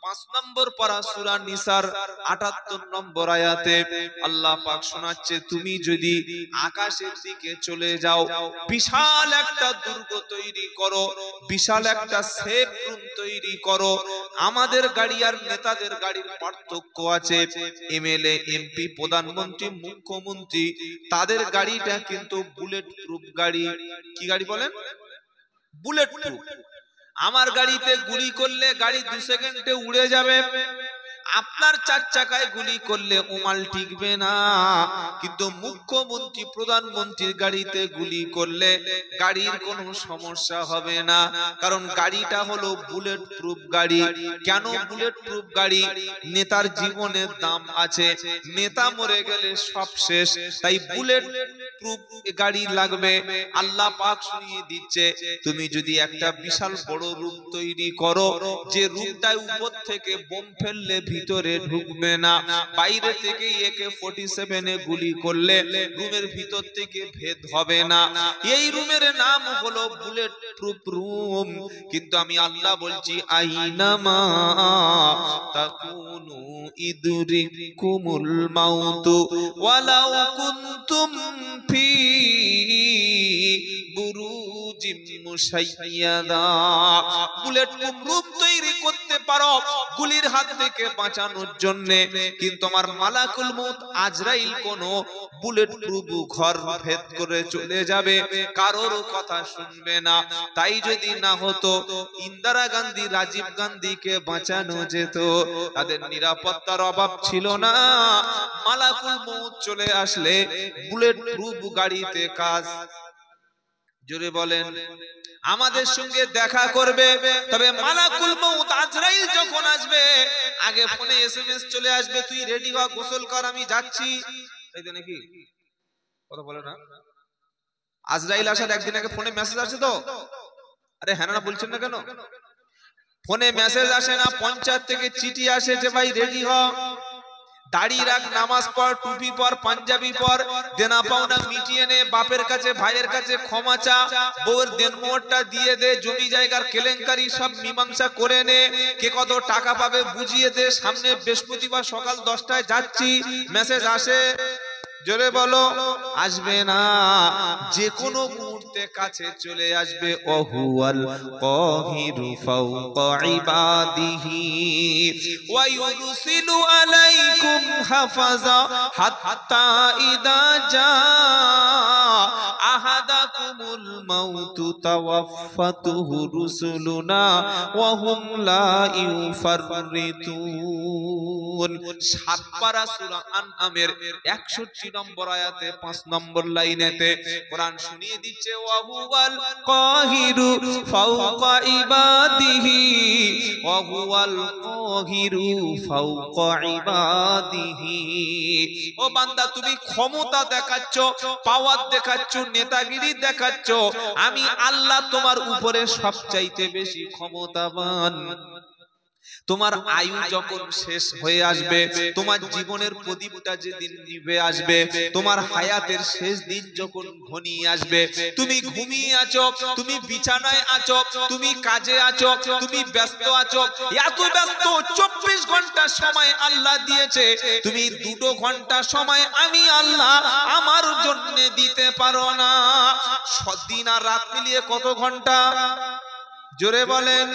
5 নম্বর পারা সূরা নিসার 78 নম্বর আয়াতে আল্লাহ পাক শোনাচ্ছে, তুমি যদি আকাশের দিকে চলে যাও, বিশাল একটা দুর্গ তৈরি করো, বিশাল একটা সেফ রুম তৈরি করো। আমাদের গাড়ি আর নেতাদের গাড়ির পার্থক্য আছে। এমএলএ, এমপি, প্রধানমন্ত্রী, মুখ্যমন্ত্রী, তাদের গাড়িটা কিন্তু বুলেট প্রুফ গাড়ি। কি গাড়ি বলেন? Bullet proof. আমার গাড়িতে গুলি করলে গাড়ি 2 সেকেন্ডে উড়ে যাবে, আপনার 4 চাকায় গুলি করলে ওমাল টিকবে না। কিন্তু মুখ্যমন্ত্রী, প্রধানমন্ত্রীর গাড়িতে গুলি করলে গাড়ির কোনো সমস্যা হবে না, কারণ গাড়িটা হলো বুলেট প্রুফ গাড়ি। কেন বুলেট প্রুফ গাড়ি? নেতার জীবনের দাম আছে, নেতা মরে গেলে সব শেষ, তাই বুলেট প্রুফ গাড়ি লাগবে। আল্লাহ পাক শুনিয়ে দিচ্ছে, তুমি যদি একটা বিশাল বড় রুম তৈরি করো, যে রুমটায় উপর থেকে বোম ফেললে ভিতরে ঢুকবে না, বাইরে থেকে AK-47 এ গুলি করলে রুমের ভিতর থেকে ভেদ হবে না, এই রুমের নাম হলো বুলেট প্রুফ রুম। কিন্তু আমি আল্লাহ বলছি, আইনামা তাকুনু ইদরিকুমুল মাউতু ওয়ালাউ কুনতুম ফি বুরুজিম মুশাইয়াদা। বুলেট প্রুফ রুম তৈরি করতে পারো গুলির হাত থেকে বাঁচানোর জন্য, কিন্তু আমার মালাকুল মউত আজরাইল কোন বুলেট প্রুফ ঘর ভেদ করে চলে যাবে, কারোর কথা শুনবে না। তাই যদি না হতো, ইন্দিরা গান্ধী, রাজীব গান্ধীকে বাঁচানো যেত, তাদের নিরাপত্তার অভাব ছিল না। মালাকুল মউত চলে আসলে বুলেট প্রুফ গাড়িতে কাজ। জোরে বলেন, আমাদের সঙ্গে দেখা করবে, তবে মালাকুল মউত আজরাইল যখন আসবে, আগে ফোনে SMS চলে আসবে, তুই রেডি হ, গোসল কর, আমি যাচ্ছি। এই তো নাকি কথা বলে না? আজরাইল আসার একদিন আগে ফোনে মেসেজ আসে তো? আরে হ্যাঁ না বলছেন না কেন? ফোনে মেসেজ আসে না, পঞ্চায়েত থেকে চিঠি আসে যে ভাই রেডি হ, দাড়ি রাখ, নামাজ পড়, টুপি পর, পাঞ্জাবি পর, দেনা পাওনা মিটিয়ে নে, বাপের কাছে ভাইয়ের কাছে ক্ষমা চা, বউয়ের দেনমোহরটা দিয়ে দে, জমি জায়গার কেলেঙ্কারি সব মীমাংসা করে নে, কে কত টাকা পাবে বুঝিয়ে দে, সামনে বৃহস্পতিবার সকাল 10টায় যাচ্ছি। মেসেজ আসে? জোরে বলো, আসবে না। যে কোনো মুহূর্তে কাছে চলে আসবে। ওহুয়াল কাহিরু ফাওকা ইবাদিহি ওয়া ইউরসিলু আলাইকুম হাফাজা হাত্তা ইদা জা আহাদাকুমুল মাউতু তাওয়াফাতুহু রুসুলুনা ওয়া হুম লা ইউফাররিতুন। 7 পারা সূরা আনআমের 61 নম্বর আয়াতে 5 নম্বর লাইনেতে কোরআন শুনিয়ে দিচ্ছে, ওয়া হুয়াল কাহিরু ফাওকা ইবাদিহি ওয়া হুয়াল কাহিরু ফাওকা ইবাদিহি। ও বান্দা, তুমি ক্ষমতা দেখাচ্ছ, পাওয়ার দেখাচ্ছ, নেতাগিরি দেখাচ্ছ, আমি আল্লাহ তোমার উপরে সবচাইতে বেশি ক্ষমতাবান। তোমার আয়ু যখন শেষ হয়ে আসবে, তোমার জীবনের প্রদীপটা যেদিন নিভে আসবে, তোমার হায়াতের শেষ দিন যখন ঘনিয়ে আসবে, তুমি ঘুমিয়ে আছো, তুমি বিছানায় আছো, তুমি কাজে আছো, তুমি ব্যস্ত আছো, এত ব্যস্ত 24 ঘন্টা সময় আল্লাহ দিয়েছে, তুমি 2 ঘন্টা সময় আমি আল্লাহ আমার জন্য দিতে পারো না। দিন আর রাত মিলিয়ে কত ঘন্টা? জোরে বলেন,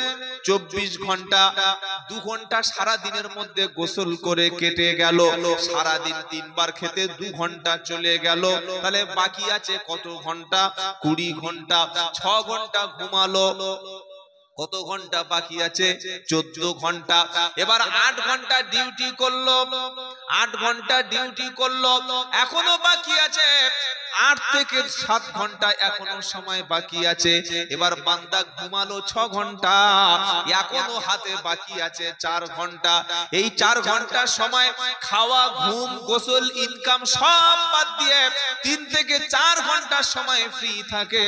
24 ঘন্টা। 2 ঘন্টা সারা দিনের মধ্যে গোসল করে কেটে গেল, সারা দিন 3 বার খেতে 2 ঘন্টা চলে গেল, তাহলে বাকি আছে কত ঘন্টা? 20 ঘন্টা। 6 ঘন্টা ঘুমালো, কত ঘন্টা বাকি আছে? 14 ঘন্টা। এবার 8 ঘন্টা ডিউটি করলো, 8 ঘন্টা ডিউটি করলো, এখনো বাকি আছে 8 থেকে 7 ঘন্টা, এখনো সময় বাকি আছে। এবার বান্দা ঘুমালো 6 ঘন্টা, এখনো হাতে বাকি আছে 4 ঘন্টা। এই 4 ঘন্টা সময় খাওয়া, ঘুম, গোসল, ইনকাম সব বাদ দিয়ে 3 থেকে 4 ঘন্টা সময় ফ্রি থাকে।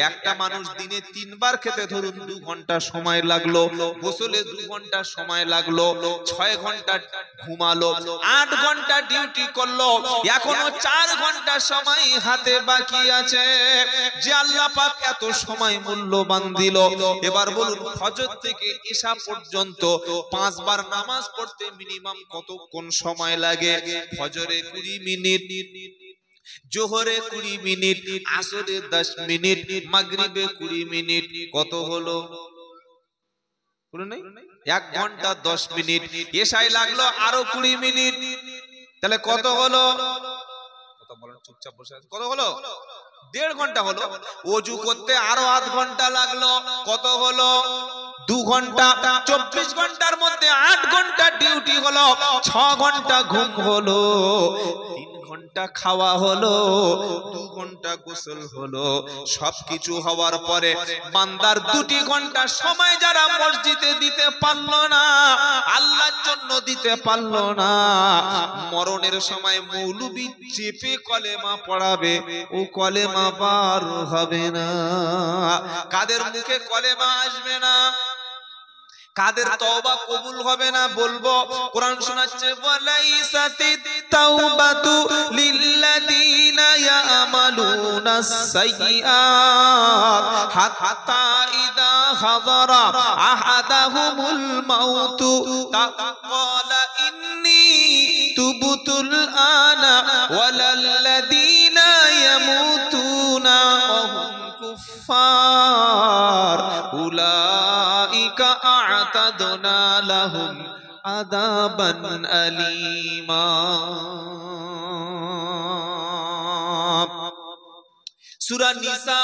একটা মানুষ দিনে 3 বার খেতে ধরুন 2 ঘন্টা সময় লাগলো, গোসলে 2 ঘন্টা সময় লাগলো, 6 ঘন্টা ঘুমালো, 8 ঘন্টা ডিউটি করলো, এখনো 4 ঘন্টা সময় সময় হাতে বাকি আছে যে আল্লাহ পাক এত সময় মূল্যবান দিল। এবার বলুন ফজর থেকে ইশা পর্যন্ত 5 বার নামাজ পড়তে মিনিমাম কতক্ষণ সময় লাগে? ফজরে 20 মিনিট, জোহরে 20 মিনিট, আসরে 10 মিনিট, মাগরিবে 20 মিনিট, কত হলো? 1 ঘন্টা 10 মিনিট। এশায় লাগলো আরো 20 মিনিট, তাহলে কত হলো? কথা বলেন, চুপচাপ বসে আছেন। কত হলো? 1.5 ঘন্টা হলো। ওযু করতে আরো আধ ঘন্টা লাগলো, কত হলো? 2 ঘন্টা। 24 ঘন্টার মধ্যে 8 ঘন্টা ডিউটি হলো, 6 ঘন্টা ঘুম হলো, 3 ঘন্টা খাওয়া হলো, 2 ঘন্টা গোসল হলো। সবকিছু হওয়ার পরে বান্দার 2 ঘন্টা সময় যারা মসজিদে দিতে পারলো না, আল্লাহর জন্য দিতে পারলো না, মরণের সময় মৌলবি চেপে কলেমা পড়াবে, ও কলেমা পার হবে না। কাদের মুখে কলেমা আসবে না, কাদের তওবা কবুল হবে না, বলবো। কোরআন শোনাচ্ছে ওয়ালাইসাতিত তাওবাতু লিল্লাযিনা ইয়ামালুনাস সাইয়্যাত হাত্তা ইযা হাযারা আহাদাহুমুল মাউতু ক্বালা ইন্নী তুবতুল আনা ওয়ালাল্লাযিনা ইয়ামুতুনা ওয়া হুম কুফফার উলাইকা আ'তাদনা লাহুম আযাবান আলীমা। সূরা নিসা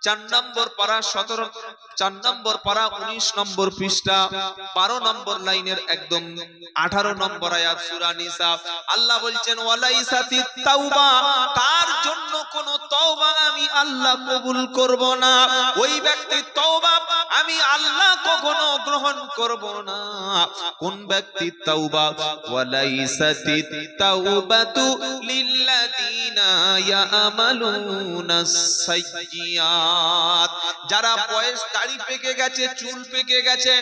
4 নম্বর পারা 4 নম্বর পারা 19 নম্বর পৃষ্ঠা 12 নম্বর লাইনের একদম 18 নম্বর আয়াত সূরা নিসা। আল্লাহ বলছেন ওয়ালাইসাতিত তাওবা, তার জন্য কোন তওবা আমি আল্লাহ কবুল করব না। ওই ব্যক্তির তওবা আমি আল্লাহ কখনো গ্রহণ করব না। কোন ব্যক্তির তওবা? ওয়ালাইসাতিত তাওবাতু লিল্লাযিনা ইয়ামালুনাস সাইয়্যাত, যারা বয়স দাড়ি পেকে গেছে, চুল পেকে গেছে,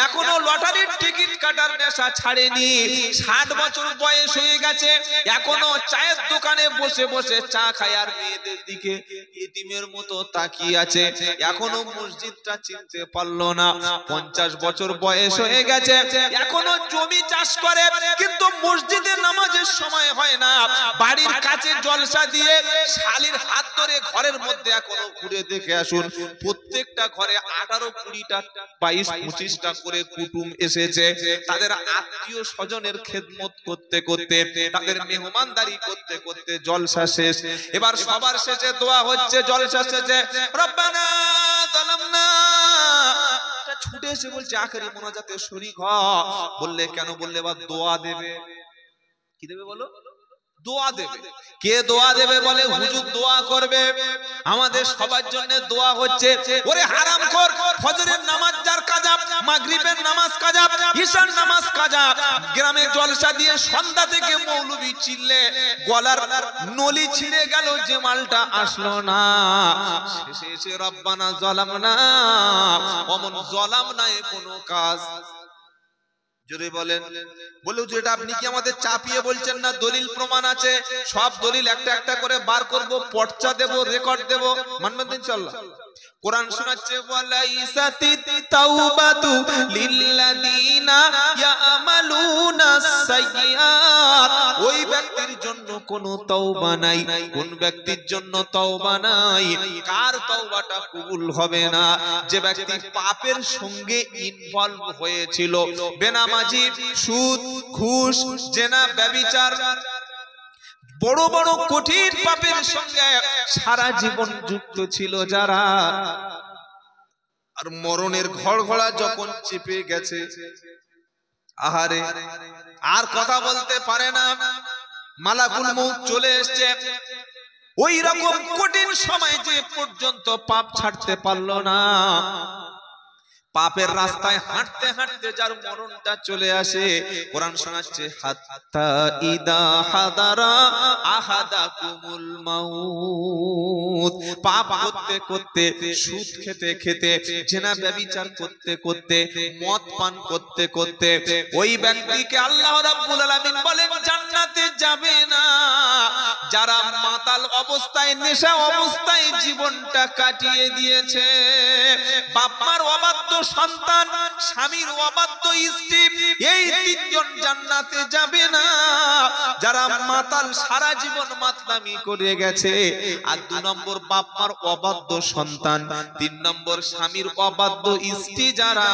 এখনো লটারির টিকিট কাটার নেশা ছাড়েনি, 60 বছর বয়স হয়ে গেছে, এখনো চায়ের দোকানে বসে বসে চা খায় আর মেয়েদের দিকে ইতিমের মতো তাকিয়ে আছে, এখনো মসজিদটা চিনতে পারলো না। 50 বছর বয়স হয়ে গেছে, এখনো জমি চাষ করে, কিন্তু মসজিদে নামাজের সময় হয় না। বাড়ির কাছে জলসা দিয়ে শালির হাত ধরে ঘরের মধ্যে এখনো ঘুরে দেখে আসুন, প্রত্যেকটা ঘরে 18, 20টা, 22, 25টা করে কুটুম এসেছে। তাদের আত্মীয় স্বজনের খেদমত করতে করতে, তাদের মেহমানদারি করতে করতে জলসা শেষ। এবার সবার শেষে দোয়া হচ্ছে, জলসা শেষে রব্বানা যালামনা, ছুটে এসে বলছে আখেরি মোনাজাতে শরীক হ। বললে কেন? বললে এবার দোয়া দেবে। কি দেবে বলো? দোয়া দেবে। কে দোয়া দেবে? বলে হুজুর দোয়া করবে। আমাদের সবার জন্য দোয়া হচ্ছে। ওরে হারামখোর, ফজরের নামাজ যার কাজা, মাগরিবের নামাজ কাজা, ঈশার নামাজ কাজা, গ্রামে জলসা দিয়ে সন্ধ্যা থেকে মৌলবি চিল্লে গলার নলি ছিঁড়ে গেল, যে মালটা আসলো না। শেষে এসে রব্বানা যালামনা, অমন যালামনা এ কোনো কাজ। জোরে বলেন। বলে যেটা আপনি কি আমাদের চাপিয়ে বলছেন না? দলিল প্রমাণ আছে, সব দলিল একটা একটা করে বার করব, পর্চা দেব, রেকর্ড দেব, মানবেন ইনশাআল্লাহ। কোরআন শোনাচ্ছে ওয়ালাইসাতিত তাওবাতু লিল্লাযিনা ইয়ামালুনাস সাইয়্যাত, ওই ব্যক্তির জন্য কোনো তওবা নাই। কোন ব্যক্তির জন্য তওবা নাই? কার তওবাটা কবুল হবে না? যে ব্যক্তি পাপের সঙ্গে ইনভলভ হয়েছিল, বেনামাজি, সুদ, ঘুষ, জেনা, ব্যভিচার, বড় বড় কঠিন পাপের সঙ্গে সারা জীবন যুক্ত ছিল যারা, আর মরণের ঘড়ঘড়া যখন চেপে গেছে, আহারে আর কথা বলতে পারে না, মালাকুল মউত চলে এসেছে, ওই রকম কঠিন সময় যে পর্যন্ত পাপ ছাড়তে পারলো না, পাপের রাস্তায় হাঁটতে হাঁটতে যার মরণটা চলে আসে, কোরআন শোনাচ্ছে হাত্তা ইদা হাদারা আহাদাকুমুল মাউত, পাপ করতে করতে, সুদ খেতে খেতে, জেনা ব্যভিচার করতে করতে, মদ পান করতে করতে, ওই ব্যক্তিকে আল্লাহ রাব্বুল আলামিন বলেন জান্নাত জান্নাতে যাবে না যারা মাতাল অবস্থায় নেশা অবস্থায় জীবনটা কাটিয়ে দিয়েছে। বাপ মার অবাধ্য সন্তান, স্বামীর অবাধ্য স্ত্রী, এই তিনজন জান্নাতে যাবে না যারা মাতাল সারা জীবন মাতলামি করে গেছে। আর 2 নম্বর বাপ মার অবাধ্য সন্তান, 3 নম্বর স্বামীর অবাধ্য স্ত্রী যারা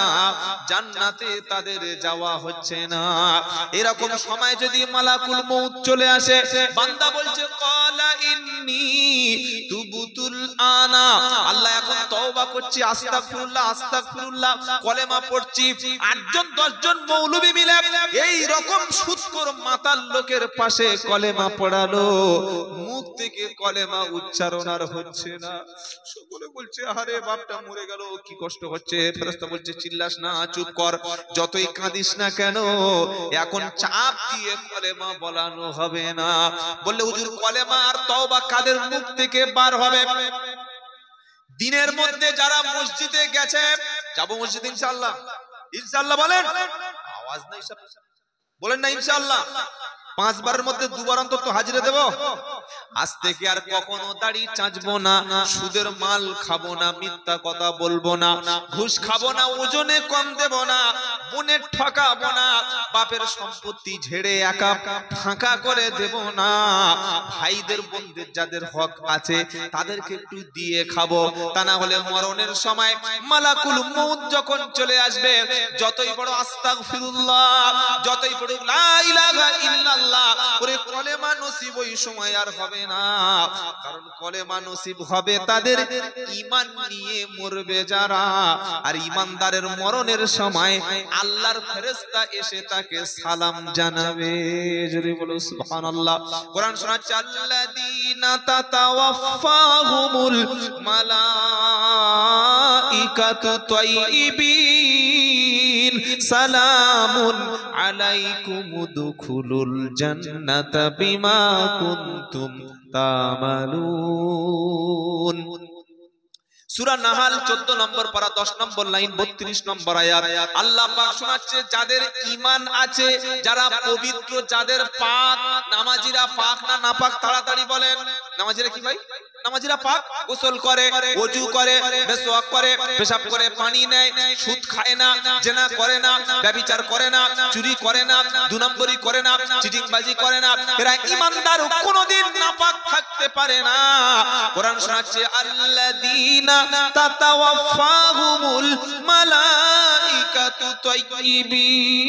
জান্নাতে তাদের যাওয়া হচ্ছে না। এরকম সময় যদি মালাকুল মউত চলে আসে, বান্দা বলছে ক্বালা ইন্নী তুবতুল আনা, আল্লাহ এখন তওবা করছি, আস্তাগফিরুল্লাহ আস্তাগফিরুল্লাহ, কলেমা পড়ছি। 8 জন 10 জন মৌলবী মিলে এই রকম সুদখোর মাতাল লোকের পাশে কলেমা পড়ালো, মুখ থেকে কলেমা উচ্চারণ আর হচ্ছে না। সকলে বলছে আরে বাপটা মরে গেল, কি কষ্ট হচ্ছে। ফেরেশতা বলছে চিল্লাস না, চুপ কর, যতই কাঁদিস না কেন এখন চাপ দিয়ে কলেমা বলানো হবে না। বললে হুজুর কলেমা আর তওবা কাদের মুখ থেকে বার হবে? দিনের মধ্যে যারা মসজিদে গেছে, যাব মসজিদ ইনশাআল্লাহ, ইনশাআল্লাহ বলেন, আওয়াজ নাই সব বলেন না ইনশাআল্লাহ। 5 বারের মধ্যে 2 বার অন্তত হাজিরা দেব। আজ থেকে আর কখনো দাড়ি চাঁচবো না, সুদের মাল খাবো না, মিথ্যা কথা বলবো না, ঘুষ খাবো না, ওজনে কম দেব না, বোনের ঠকাবো না, বাপের সম্পত্তি ঝেড়ে একা ফাঁকা করে দেব না, ভাইদের বোনদের যাদের হক আছে তাদেরকে একটু দিয়ে খাবো। তা না হলে মরণের সময় মালাকুল মউত যখন চলে আসবে, যতই বড় আস্তাগফিরুল্লাহ, যতই বড় লা ইলাহা ইল্লাল্লাহ, ওরে কলেমা নসিব ওই সময় আর হবে না। কারণ কলেমা নসিব হবে তাদের ঈমান নিয়ে মরবে যারা। আর ঈমানদারের মরণের সময় আল্লাহর ফেরেশতা এসে তাকে সালাম জানাবে। জোরে বলো সুবহানাল্লাহ। কোরআন শোনাচ্ছে আল্লাযীনা তাতাওয়াফাহুমুল মালাইকাতু তাইয়্যিবিন সালামুন আলাইকুম উদখুলুল জান্নাতা বিমা কুনতুম তা'মালুন। সূরা নাহাল 14 নম্বর পারা 10 নম্বর লাইন 32 নম্বর আয়াত। আল্লাহ পাক শোনাচ্ছে যাদের ঈমান আছে, যারা পবিত্র, যাদের পাক, নামাজিরা পাক না নাপাক তাড়াতাড়ি বলেন। নামাজিরা কি ভাই? নামাজিরা পাক, গোসল করে, ওযু করে, মিসওয়াক করে, পেশাব করে, পানি নেয়, সুদ খায় না, জিনা করে না, ব্যভিচার করে না, চুরি করে না, 2 নম্বরই করে না, চিটিংবাজি করে না, এরা ঈমানদার কোনদিন নাপাক থাকতে পারে না। কোরআন শোনাচ্ছে আল্লাযীনা তাতাওয়াফাহুমুল মালাইকাতু তাইয়্যিবিন,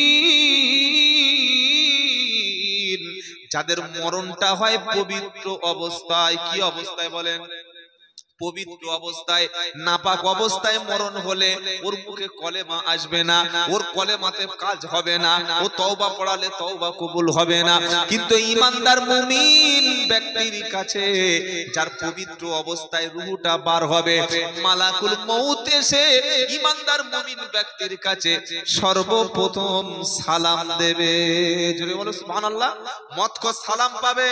যাদের মরণটা হয় পবিত্র অবস্থায়। কি অবস্থায় বলেন? পবিত্র অবস্থায়। নাপাক অবস্থায় মরণ হলে ওর মুখে কলেমা আসবে না, ওর কলেমাতে কাজ হবে না, ও তওবা পড়ালে তওবা কবুল হবে না। কিন্তু ঈমানদার মুমিন ব্যক্তির কাছে, যার পবিত্র অবস্থায় রূহটা বার হবে, মালাকুল মউত এসে ঈমানদার মুমিন ব্যক্তির কাছে সর্বপ্রথম সালাম দেবে। জোরে বলো সুবহানাল্লাহ। মতখোর সালাম পাবে।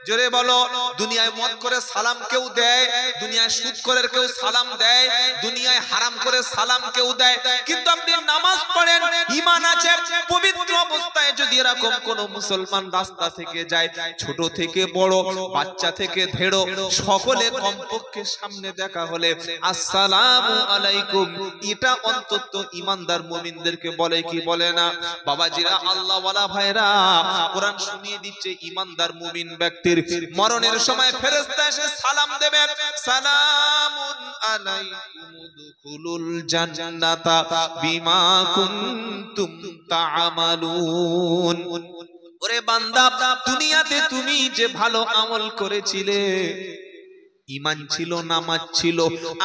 জোরে বলো। দুনিয়ায় মদ করে সালাম কেউ দেয়, দুনিয়ায় সুদ করে কেউ সালাম দেয়, দুনিয়ায় হারাম করে সালাম কেউ দেয়, কিন্তু আপনি নামাজ পড়েন, ঈমান আছে, পবিত্র অবস্থায় যদি এরকম কোন মুসলমান রাস্তা থেকে যায়, ছোট থেকে বড়, বাচ্চা থেকে ধেড়ো, সকলে কমপক্ষে সামনে দেখা হলে আসসালামু আলাইকুম, এটা অন্তত ঈমানদার মুমিনদেরকে বলে কি বলে না? বাবাজিরা, আল্লাহওয়ালা ভাইরা, কোরআন শুনিয়ে দিচ্ছে ঈমানদার মুমিন ব্যক্তি মরণের সময় ফেরেশতা এসে সালাম দেবে, সালামুন আলাইকুম উদখুলুল জান্নাতা বিমা কুনতুম তা'মালুন। ওরে বান্দা, দুনিয়াতে তুমি যে ভালো আমল করেছিলে, ঈমান ছিল, নামাজ ছিল,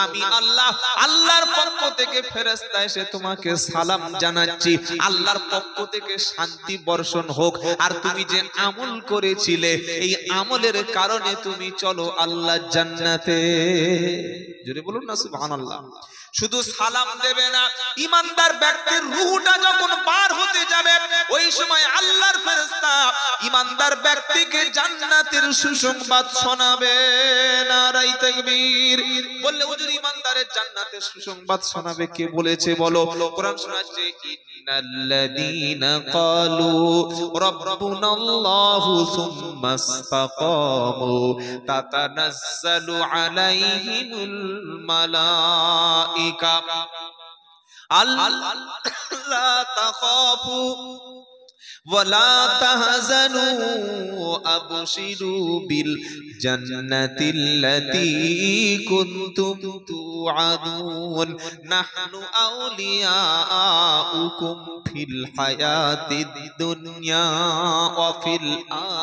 আমি আল্লাহ, আল্লাহর পক্ষ থেকে ফেরেশতা এসে তোমাকে সালাম জানাচ্ছি, আল্লাহর পক্ষ থেকে শান্তি বর্ষণ হোক। আর তুমি যে আমল করেছিলে, এই আমলের কারণে তুমি চলো আল্লাহর জান্নাতে। জোরে বলুন না সুবহানাল্লাহ। শুধু সালাম দেবে না, ঈমানদার ব্যক্তির রূহটা যখন পার হতে যাবে, ওই সময় আল্লাহর ফেরেশতা ঈমানদার ব্যক্তিকে জান্নাতের সুসংবাদ শোনাবে। নারায়ে তাকবীর। বললে হুজুর ঈমানদারের জান্নাতের সুসংবাদ শোনাবে কে বলেছে বলো? কোরআন শোনাচ্ছে ইন্নাল্লাযীনা ক্বালু রাব্বুনাল্লাহু সুম্মা ইসতাকামু তাতানাজ্জালু আলাইহিমুল মালাইকা আল্লা তাখাফু ওয়ালা তাহজানু আবশিরু বিল জান্নাতিল্লাতী কুনতুম তুআদুন নাহনু আউলিয়াউকুম ফিল হায়াতিদ দুনিয়া ওয়া ফিল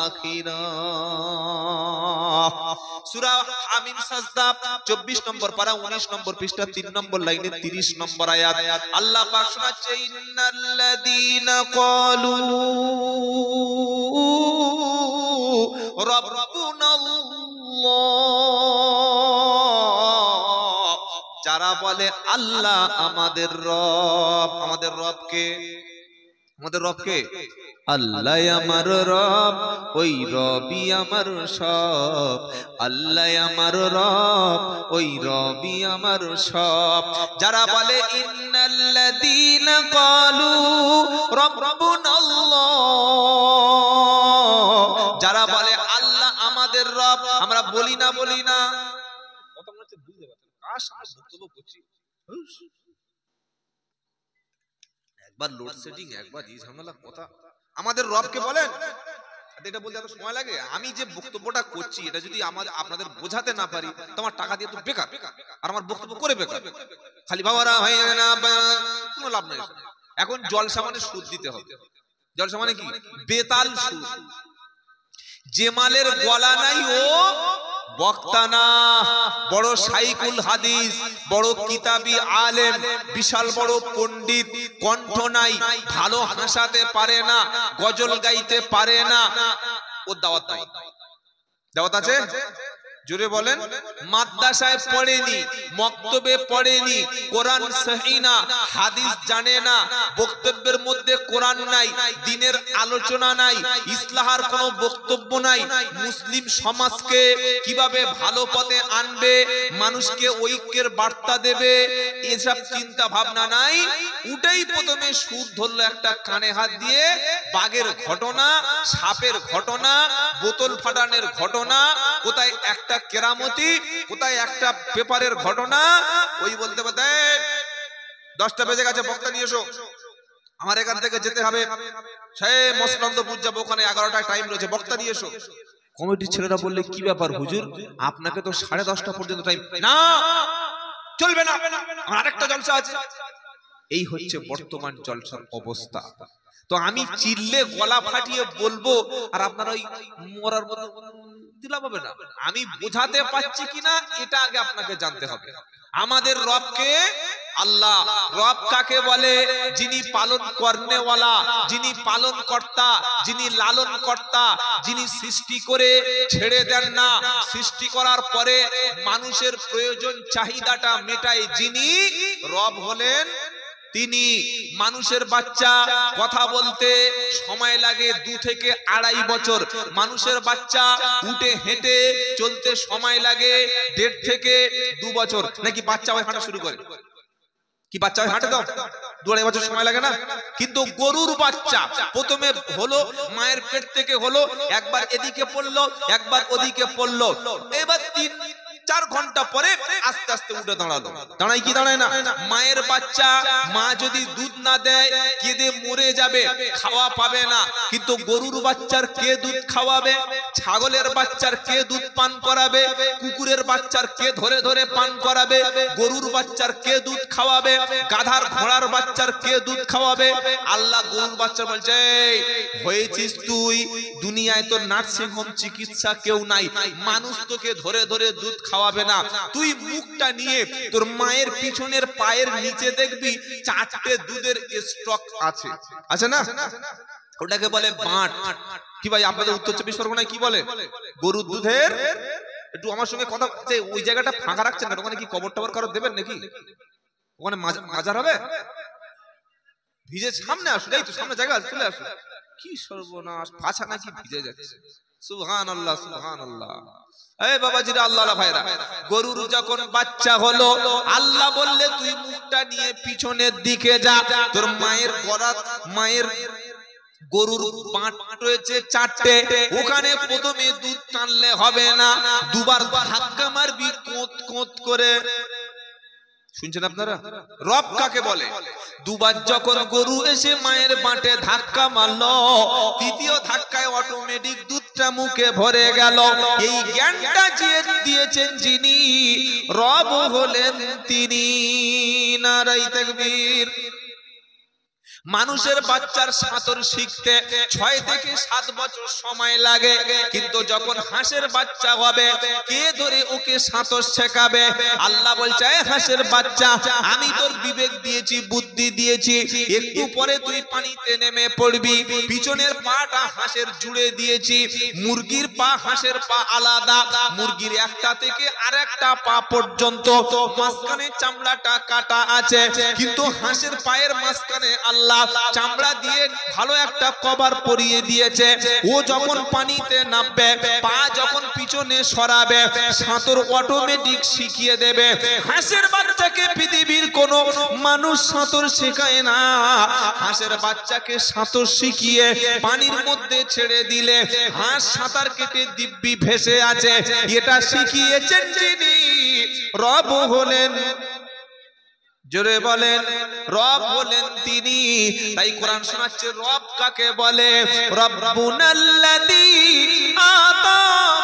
আখিরাহ। সূরা হামিম সাজদা 24 নম্বর পারা 19 নম্বর পৃষ্ঠা 3 নম্বর লাইনে 30 নম্বর আয়াত। আল্লাহ পাক শোনাচ্ছে ইন্নাল্লাযীনা ক্বালু রাব্বুনাল্লাহ, যারা বলে আল্লাহ আমাদের রব। আমাদের রব কে? আমাদের রব কে? আল্লাহ আমার রব, ওই রবই আমার সব। আল্লাহ আমার রব, ওই রবই আমার সব। যারা বলে ইন্নাল্লাযীনা ক্বালু রাব্বুনাল্লাহ, যারা বলে আল্লাহ আমাদের রব, আমরা বলি না বলি না? কথা মনে হচ্ছে বুঝতে পারছেন কার সামনে বক্তব্য করছি। একবার লোডশেডিং, একবার এই ঝামেলা। কথা আমাদের রবকে বলেন, এটা বলতে এত সময় লাগে? আমি যে বক্তব্যটা করছি এটা যদি আপনাদের বোঝাতে না পারি তোমার টাকা দিয়ে তো বেকার, আর আমার বক্তব্য করে বেকার। খালি বাবারা হয় না, কোনো লাভ নাই। এখন জলসা মানে সুদ দিতে হবে। জলসা মানে কি? বেতাল সুদ। যে মালের গলা নাই ও বক্তা না। বড় শাইখুল হাদিস, বড় কিতাবি আলেম, বিশাল বড় পণ্ডিত, কণ্ঠ নাই, ভালো হাসাতে পারে না, গজল গাইতে পারে না, ওর দাওয়াত নাই। দাওয়াত আছে? জোরে বলেন। মাদ্রাসায় পড়েনি, মক্তবে পড়েনি, কোরআন সহি না, হাদিস জানে না, বক্তব্যের মধ্যে কোরআন নাই, দিনের আলোচনা নাই, ইসলাহার কোনো বক্তব্য নাই, মুসলিম সমাজকে কিভাবে ভালো পথে আনবে, মানুষকে ঐক্যের বার্তা দেবে, এসব চিন্তা ভাবনা নাই। উঠেই প্রথমে সুর ধরলো একটা কানে হাত দিয়ে, বাঘের ঘটনা, সাপের ঘটনা, বোতল ফাটানোর ঘটনা, কোথায় একটা কেরামতি, কোথায় একটা পেপারের ঘটনা। ওই বলতে বলতে 10টা বেজে গেছে, বক্তা নিয়ে এসো, আমার এখান থেকে যেতে হবে, সে মসলন্দপুর যাবো, ওখানে 11টায় টাইম রয়েছে, বক্তা নিয়ে এসো। কমিটির ছেলেরা বললে কি ব্যাপার হুজুর, আপনাকে তো 10:30 পর্যন্ত টাইম। না, চলবে না, আমার আরেকটা জলসা আছে। এই হচ্ছে বর্তমান জলসার অবস্থা। তো আমি চিল্লে গলা ফাটিয়ে বলবো আর আপনারা ওই মরার মতো দিলা পাবে না। আমি বোঝাতে পারছি কিনা এটা আগে আপনাকে জানতে হবে। আমাদের রবকে আল্লাহ। রব কাকে বলে? যিনি পালন করনেওয়ালা, যিনি পালন কর্তা, যিনি লালন কর্তা, যিনি সৃষ্টি করে ছেড়ে দেন না, সৃষ্টি করার পরে মানুষের প্রয়োজন চাহিদাটা মেটায়, যিনি রব হলেন তিনি। মানুষের বাচ্চা কথা বলতে সময় লাগে 2 থেকে 2.5 বছর। মানুষের বাচ্চা উঠে হেঁটে চলতে সময় লাগে 1.5 থেকে 2 বছর। নাকি বাচ্চা ওই হাঁটা শুরু করে? কি বাচ্চা ওই হাঁটে? তো 2-2.5 বছর সময় লাগে না? কিন্তু গরুর বাচ্চা প্রথমে হলো মায়ের পেট থেকে, হলো একবার এদিকে পড়লো, একবার ওদিকে পড়লো, এবার 3-4 ঘন্টা পরে আস্তে আস্তে উঠে দাঁড়ালো। দাঁড়ায় কি দাঁড়ায় না? মায়ের বাচ্চা, মা যদি দুধ না দেয় কেঁদে মরে যাবে, খাওয়া পাবে না। কিন্তু গরুর বাচ্চার কে দুধ খাওয়াবে? ছাগলের বাচ্চার কে দুধ পান করাবে? কুকুরের বাচ্চার কে ধরে ধরে পান করাবে? গরুর বাচ্চার কে দুধ খাওয়াবে? গাধার ঘোড়ার বাচ্চার কে দুধ খাওয়াবে? আল্লাহ গরুর বাচ্চা বলছে, হয়েছিস তুই দুনিয়ায়, তোর নার্সিং হোম চিকিৎসা কেউ নাই, মানুষ তোকে ধরে ধরে দুধ খাওয়াবে না। তুই মুখটা নিয়ে তোর মায়ের পিছনের পায়ের নিচে দেখবি 4টে দুধের স্টক আছে, আছে না? ওটাকে বলে বাঁট। কি ভাই আপনাদের উত্তর 24 পরগনায় কি বলে? গরুর দুধের। একটু আমার সঙ্গে কথা বলছে, ওই জায়গাটা ফাঁকা রাখছেন না? ওখানে কি কবর টবর কারো দেবেন নাকি? ওখানে মাজার হবে? ভিজে সামনে আসুন, এই তো সামনে জায়গা আছে, চলে আসুন। কি সর্বনাশ, পাছা নাকি ভিজে যাচ্ছে। সুবহানাল্লাহ সুবহানাল্লাহ। এই বাবাজিরা, আল্লাহ ভাইরা, গরুর যখন বাচ্চা হলো, আল্লাহ বললে তুই মুখটা নিয়ে পিছনের দিকে যা, তোর মায়ের গলা, মায়ের গরুর পাট রয়েছে 4টে, ওখানে প্রথমে দুধ টানলে হবে না, দুবার ধাক্কা মারবি কোত কোত করে। শুনছেন আপনারা? রব কাকে বলে? দুবার যখন গরু এসে মায়ের বাঁটে ধাক্কা মারলো, তৃতীয় ধাক্কায় অটোমেটিক দুধটা মুখে ভরে গেল। এই জ্ঞানটা দিয়েছেন যিনি, রব হলেন তিনি। নারায়ে তাকবীর। মানুষের বাচ্চার সাঁতার শিখতে 6 থেকে 7 বছর সময় লাগে, কিন্তু যখন হাঁসের বাচ্চা হবে, কে ধরে ওকে সাঁতার শেখাবে? আল্লাহ বলছে, হাঁসের বাচ্চা, আমি তোর বিবেক দিয়েছি, বুদ্ধি দিয়েছি, একটু পরে তুই পানিতে নেমে পড়বি, পিছনের পাটা হাঁসের জুড়ে দিয়েছি, মুরগির পা হাঁসের পা আলাদা, মুরগির একটা থেকে আরেকটা পা পর্যন্ত মাঝখানে চামড়াটা কাটা আছে, কিন্তু হাঁসের পায়ের মাঝখানে আল্লাহ চামড়া দিয়ে ভালো একটা কভার পরিয়ে দিয়েছে। ও যখন পানিতে নামবে, পা যখন পিছনে সরাবে, সাঁতার অটোমেটিক শিখিয়ে দেবে। হাঁসের বাচ্চাকে পৃথিবীর কোন মানুষ সাঁতার শেখায় না। হাঁসের বাচ্চাকে সাঁতার শিখিয়ে পানির মধ্যে ছেড়ে দিলে হাঁস সাঁতার কেটে দিব্যি ভেসে আছে। এটা শিখিয়েছেন যিনি, রব হলেন, জোরে বলেন, রব হলেন তিনি। তাই কোরআন শোনাচ্ছে রব কাকে বলে? রব্বুনাল্লাযী আতা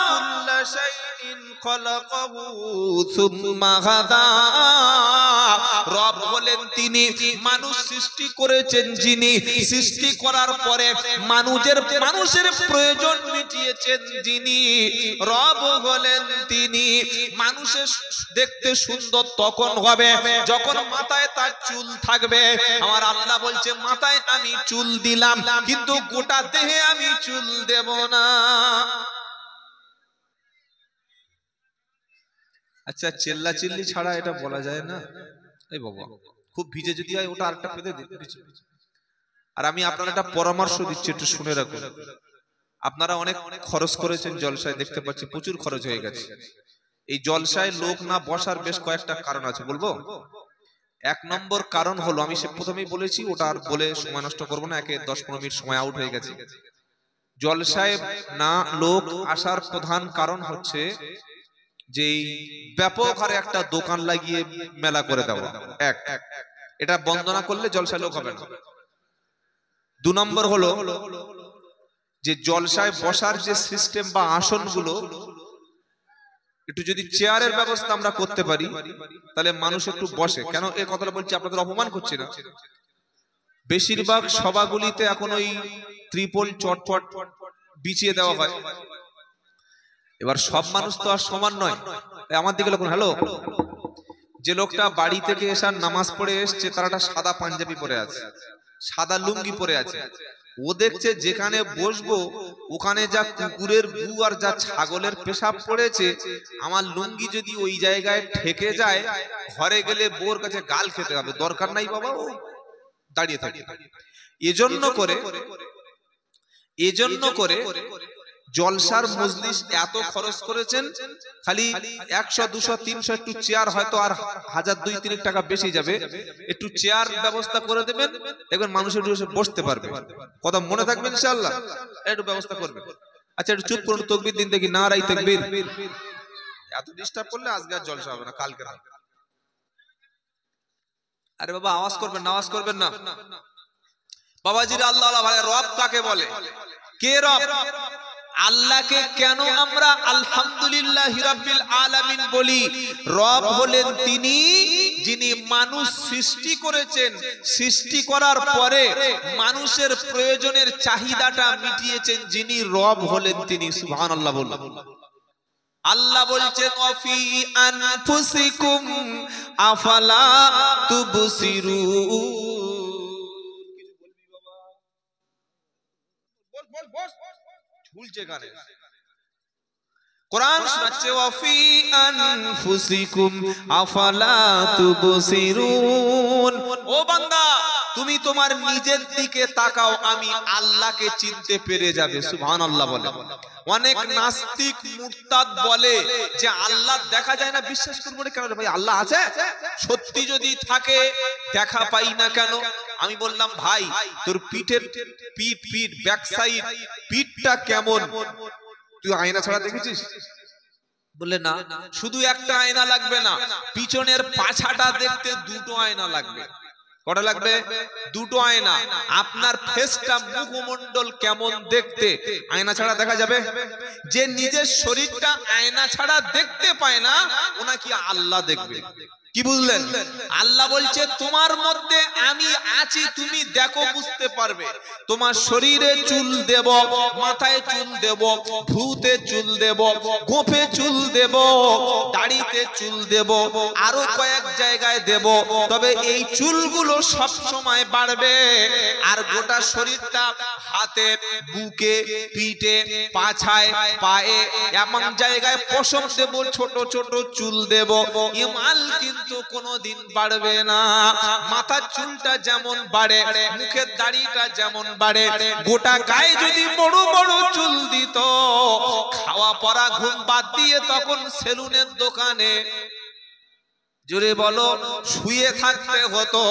কুল্লা শাইইন খালাকাহু সুম্মা হাদা। রব হলেন তিনি, মানুষ সৃষ্টি করেছেন যিনি, সৃষ্টি করার পরে মানুষের প্রয়োজন মিটিয়েছেন যিনি, রব হলেন তিনি। মানুষের দেখতে সুন্দর তখন হবে যখন মাথায় তার চুল থাকবে। আমার আল্লাহ বলছে, মাথায় আমি চুল দিলাম, কিন্তু গোটা দেহে আমি চুল দেব না। আচ্ছা, চিল্লা চিল্লি ছাড়া এটা বলা যায় না? এই বাবা, খুব ভিজে যদি হয় ওটা আরেকটা পেতে দিন। আর আমি আপনার একটা পরামর্শ দিচ্ছি, একটু শুনে রাখুন। আপনারা অনেক খরচ করেছেন জলসায়, দেখতে পাচ্ছি প্রচুর খরচ হয়ে গেছে। এই জলসায় লোক না বসার বেশ কয়েকটা কারণ আছে, বলবো। 1 নম্বর কারণ হলো, আমি সে প্রথমেই বলেছি, ওটা আর বলে সময় নষ্ট করবো না, একে 10-15 মিনিট সময় আউট হয়ে গেছে। জলসায় না লোক আসার প্রধান কারণ হচ্ছে যে ব্যাপক হারে একটা দোকান লাগিয়ে মেলা করে দেওয়া। এটা বন্ধ না করলে জলসায় লোক হবে না। 2 নম্বর হলো যে জলসায় বসার যে সিস্টেম বা আসনগুলো, একটু যদি চেয়ারের ব্যবস্থা আমরা করতে পারি তাহলে মানুষ একটু বসে। কেন এই কথাটা বলছি, আপনাদের অপমান করছি না। বেশিরভাগ সভাগুলিতে এখন ওই ত্রিপল চটপট বিছিয়ে দেওয়া হয়। এবার সব মানুষ তো আর সমান নয়। আমার দিকে লোক, হ্যালো, যে লোকটা বাড়ি থেকে এসার নামাজ পড়ে এসছে, তার একটা সাদা পাঞ্জাবি পরে আছে, সাদা লুঙ্গি পরে আছে, ও দেখছে যেখানে বসবো ওখানে যা কুকুরের গু আর যা ছাগলের পেশাব পড়েছে, আমার লুঙ্গি যদি ওই জায়গায় ঠেকে যায়, ঘরে গেলে বউর কাছে গাল খেতে হবে। দরকার নাই বাবা, ও দাঁড়িয়ে থাকে। এজন্য করে জলসার মজলিস এত খরচ করেছেন, খালি 100, 200, 300 একটু চেয়ার, হয়তো আর 1000, 2-3 টাকা বেশি যাবে, একটু চেয়ার ব্যবস্থা করে দেবেন, দেখবেন মানুষ একটু বসতে পারবে। কথা মনে থাকবে ইনশাআল্লাহ, একটু ব্যবস্থা করবে। আচ্ছা, একটু চুপ করুন, তাকবীর দিন দেখি, নারায়ে তাকবীর। এত ডিস্টার্ব করলে আজকে আর জলসা হবে না, কালকে হবে। আরে বাবা, আওয়াজ করবেন না, আওয়াজ করবেন না। বাবাজিরা, আল্লাহ ভাই, রব কাকে বলে? কে রব? আল্লাহকে কেন আমরা আলহামদুলিল্লাহি রাব্বিল আলামিন বলি? রব হলেন তিনি যিনি মানুষ সৃষ্টি করেছেন, সৃষ্টি করার পরে মানুষের প্রয়োজনের চাহিদাটা মিটিয়েছেন যিনি, রব হলেন তিনি। সুবহানাল্লাহ বলুন। আল্লাহ বলছেন, ওয়াফি আনফুসিকুম আফালা তুবসিরুন। ঝুলছে গানে। কোরআন শোনাচ্ছে, ওয়াফি আনফুসিকুম আফালা তুবসিরুন। ও বান্দা, তুমি তোমার নিজের দিকে তাকাও, আমি আল্লাহকে চিনতে পেরে যাবে। সুবহানাল্লাহ বলে। অনেক নাস্তিক মুরতাদ বলে যে আল্লাহ দেখা যায় না, বিশ্বাস করবো না কেন রে ভাই? আল্লাহ আছে, সত্যি যদি থাকে দেখা পাই না কেন? আমি বললাম ভাই তোর পিঠের পিঠ ব্যাক সাইড পিঠটা কেমন, তুই আয়না ছাড়া দেখেছিস? বলে না, শুধু একটা আয়না লাগবে না, পিছনের পাছাটা দেখতে দুটো আয়না লাগবে। কটা লাগবে? দুটো আয়না। আপনার ফেসটা, মুখমণ্ডল কেমন দেখতে আয়না ছাড়া দেখা যাবে? যে নিজের শরীরটা আয়না ছাড়া দেখতে পায় না, ওনা কি আল্লাহ দেখবে? কি বুঝলেন? আল্লাহ বলছে তোমার মধ্যে আমি আছি, তুমি দেখো, বুঝতে পারবে। তোমার শরীরে চুল দেব, মাথায় চুল দেব, ভ্রুতে চুল দেব, গোঁফে চুল দেব, দাড়িতে চুল দেব, আরো কয়েক জায়গায় দেব। তবে এই চুলগুলো সব সময় বাড়বে। আর গোটা শরীরটা, হাতে, বুকে, পিঠে, পাছায়, পায়ে, এমন জায়গায় পশম দেব, ছোট ছোট চুল দেব। ইমাল কিন্তু কোনদিন বাড়বে না। মাথার চুলটা যেমন বাড়ে, মুখের দাড়িটা যেমন বাড়ে, গোটা গায়ে যদি বড় বড় চুল দিত, খাওয়া পড়া ঘুম বাদ দিয়ে তখন সেলুনের দোকানে, জোরে বলো, শুয়ে থাকতে হতো।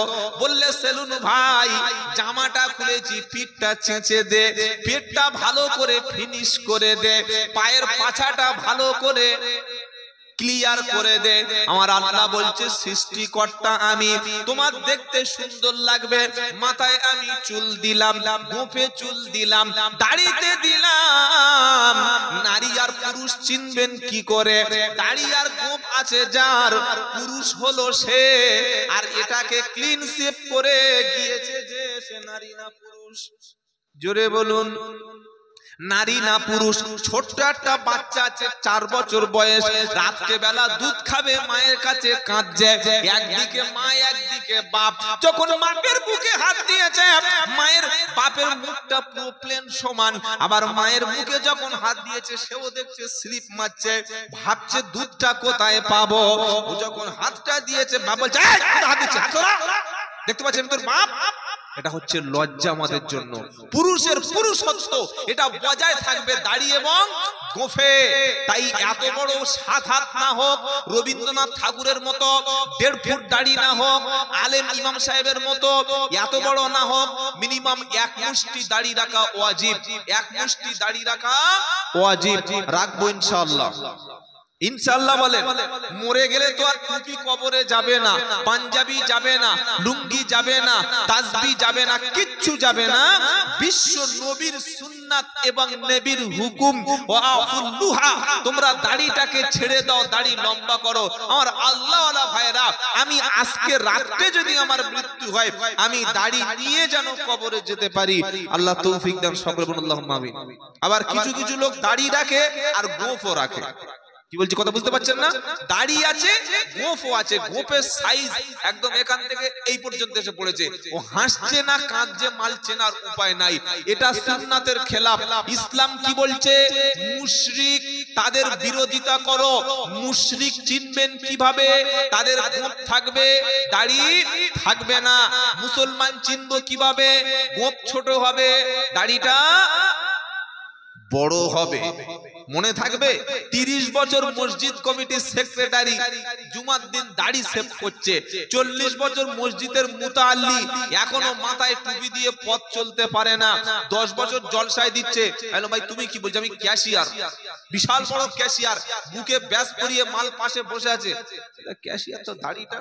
বললে সেলুন ভাই জামাটা খুলেছি, পিঠটা চেঁচে দে, পেটটা ভালো করে ফিনিশ করে দে, পায়ের পাছাটা ভালো করে ক্লিয়ার করে দে। আমার আল্লাহ বলছে সৃষ্টিকর্তা আমি, তোমার দেখতে সুন্দর লাগবে। মাথায় আমি চুল দিলাম, গোঁফে চুল দিলাম, দাড়িতে দিলাম। নারী আর পুরুষ চিনবেন কি করে? দাড়ি আর গোঁফ আছে যার, পুরুষ হলো সে। আর এটাকে ক্লিন শেভ করে গিয়েছে যে, সে নারী না পুরুষ? জোরে বলুন, নারী না পুরুষ? ছোট্ট একটা বাচ্চা আছে, 4 বছর বয়স, রাত্রে বেলা দুধ খাবে, মায়ের কাছে কাঁদছে। একদিকে মা, একদিকে বাপ। যখন বাপের বুকে হাত দিয়েছে, মায়ের বাপের মুখটা পুরো প্লেন সমান। আবার মায়ের মুখে যখন হাত দিয়েছে, সেও দেখছে স্লিপ মারছে, ভাবছে দুধটা কোথায় পাবো। ও যখন হাতটা দিয়েছে, বাপ বলছে হাত দিচ্ছে, দেখতে পাচ্ছেন তোর বাপ? এটা হচ্ছে লজ্জা আমাদের জন্য। পুরুষের পুরুষত্ব এটা বজায় থাকবে দাড়ি এবং গোঁফে। তাই এত বড় 7 হাত না হোক, রবীন্দ্রনাথ ঠাকুরের মতো 1.5 ফুট দাড়ি না হোক, আলেম ইমাম সাহেবের মতো এত বড় না হোক, মিনিমাম 1 মুষ্টি দাড়ি রাখা ওয়াজিব। 1 মুষ্টি দাড়ি রাখা ওয়াজিব। রাখবো ইনশাআল্লাহ। ইনশাআল্লাহ বলেন। মরে গেলে তো আর টুপি কবরে যাবে না, পাঞ্জাবি যাবে না, লুঙ্গি যাবে না, তাসবি যাবে না, কিচ্ছু যাবে না। বিশ্ব নবীর সুন্নাত এবং নবীর হুকুম, ওয়াফুল্লুহা, তোমরা দাড়িটাকে ছেড়ে দাও, দাড়ি লম্বা করো। আমার আল্লাহওয়ালা ভাইরা, আমি আজকে রাতে যদি আমার মৃত্যু হয়, আমি দাড়ি নিয়ে যেন কবরে যেতে পারি। আল্লাহ তৌফিক দেন, সকলে বলুন আল্লাহুম্মা আমিন। আবার কিছু কিছু লোক দাড়ি রাখে আর গোঁফও রাখে। কি বলছি কথা বুঝতে পারছেন না? দাড়ি আছে, গোঁফও আছে, গোঁফের সাইজ একদম এখান থেকে এই পর্যন্ত এসে পড়েছে। ও হাসছে না, কাঁদছে, মালছে না, আর উপায় নাই। এটা সুন্নাতের খেলাফ। ইসলাম কি বলছে? মুশরিক, তাদের বিরোধিতা করো। মুশরিক চিনবেন কিভাবে? তাদের গোঁফ থাকবে, দাড়ি থাকবে না। মুসলমান চিনবো কিভাবে? গোঁফ ছোট হবে, দাড়িটা বড় হবে। মনে থাকবে? 30 বছর মসজিদ কমিটির সেক্রেটারি জুমার দিন দাড়ি শেভ করছে। 40 বছর মসজিদের মুতাআল্লি এখনো মাথায় টুপি দিয়ে পথ চলতে পারে না। 10 বছর জলসায় দিচ্ছে। হ্যালো ভাই, তুমি কি বলছো? আমি ক্যাশিয়ার, বিশাল বড় ক্যাশিয়ার, বুকে ব্যাস পরিয়ে মাল পাশে বসে আছে। ক্যাশিয়ার তো দাড়িটা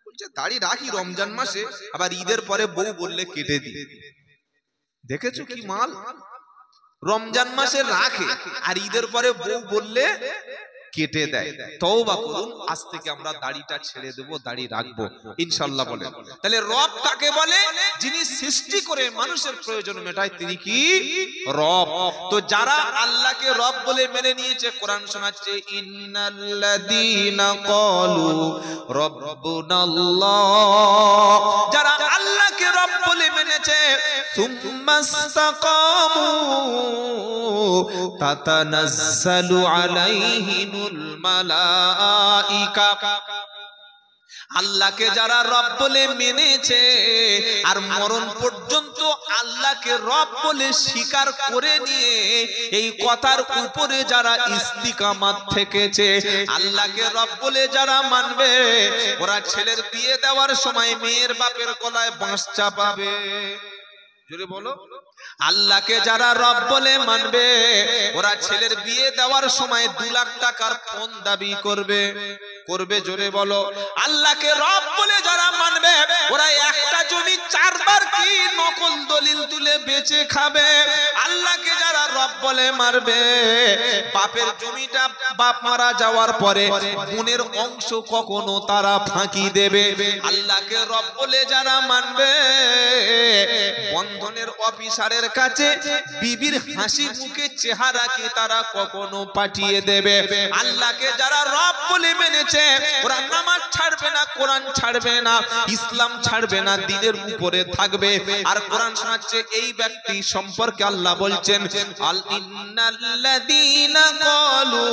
বলছে দাড়ি রাখি রমজান মাসে, আবার ঈদের পরে বউ বললে কেটে দি। দেখেছো কি মাল? রমজান মাসে রাখে আর ঈদের পরে বউ বললে কেটে দেয়। তওবা করুন, আজ থেকে আমরা দাড়িটা ছেড়ে দেব, দাড়ি রাখবো ইনশাআল্লাহ বলেন। তাহলে রব কাকে বলে? যিনি সৃষ্টি করে মানুষের প্রয়োজন মেটায়, তিনি কি? রব। তো যারা আল্লাহকে রব বলে মেনে নিয়েছে, কোরআন শোনাচ্ছে ইন্নাল্লাযীনা ক্বালু রাব্বুনাল্লাহ, যারা আল্লাহকে রব বলে মেনেছে, সুম্মাস্তাকামু তাতানাজ্জালু আলাইহিমুল মালাইকা, আল্লাহকে যারা রব বলে মেনেছে আর মরণ পর্যন্ত আল্লাহকে রব বলে স্বীকার করে নিয়ে এই কথার উপরে যারা ইস্তিকামাত থেকেছে, আল্লাহকে রব বলে যারা মানবে, ওরা ছেলের বিয়ে দেওয়ার সময় মেয়ের বাপের গলায় বাঁশ চাপাবে। জোরে বলো। আল্লাহকে যারা রব বলে মানবে, ওরা ছেলের বিয়ে দেওয়ার সময় 2 লাখ টাকার ফোন দাবি করবে। জোরে বলো। আল্লাহকে রব বলে যারা মানবে, ওরা একটা জমি 4 বার কি নকল দলিল তুলে বেচে খাবে। আল্লাহকে যারা রব বলে মারবে, বাপের জমিটা বাপ মারা যাওয়ার পরে বোনের অংশ কখনো তারা ফাঁকি দেবে। আল্লাহকে রব বলে যারা মানবে, বন্ধনের অফিসারের কাছে বিবির হাসি মুখে চেহারাকে তারা কখনো পাঠিয়ে দেবে। আল্লাহকে যারা রব বলে মেনেছে, ওরা নামাজ ছাড়বে না, কোরআন ছাড়বে না, ইসলাম ছাড়বে না, দ্বীনের উপরে থাকবে। আর কোরআন শোনাচ্ছে এই ব্যক্তি সম্পর্কে আল্লাহ বলছেন, আল ইন্নাল্লাযীনা ক্বালু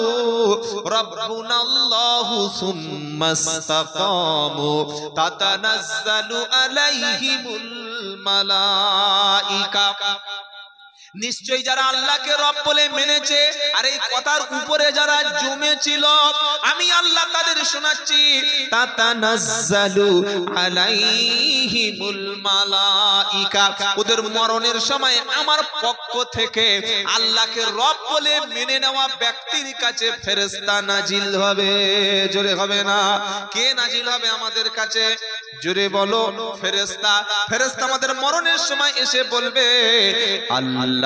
রাব্বুনাল্লাহু সুম্মাস্তাকামু তাতানাজ্জালু আলাইহিমুল মালাইকা। নিশ্চয়ই যারা আল্লাহকে রব বলে মেনেছে আর এই কথার উপরে যারা জমেছিল, আমি আল্লাহ তাদের শোনাচ্ছি, তাতানাজ্জালু আলাইহিমুল মালাইকা, ওদের মরণের সময় আমার পক্ষ থেকে আল্লাহকে রব বলে মেনে নেওয়া ব্যক্তির কাছে ফেরেশতা নাজিল হবে। জোরে হবে না? কে নাজিল হবে আমাদের কাছে? জোরে বলো। ফেরেশতা। ফেরেশতা আমাদের মরণের সময় এসে বলবে, আল্লাহ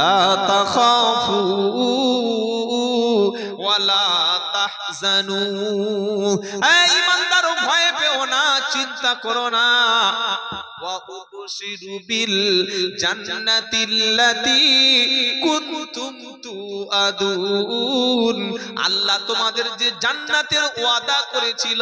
তাখাফু ওয়ালা তাহজানু, এই ঈমানদারও ভয় পেও না, চিন্তা করো না। ওয়া উবশিরু বিল জান্নাতিল্লাতী কুনতুম তুআদুন, আল্লাহ তোমাদের যে জান্নাতের ওয়াদা করেছিল,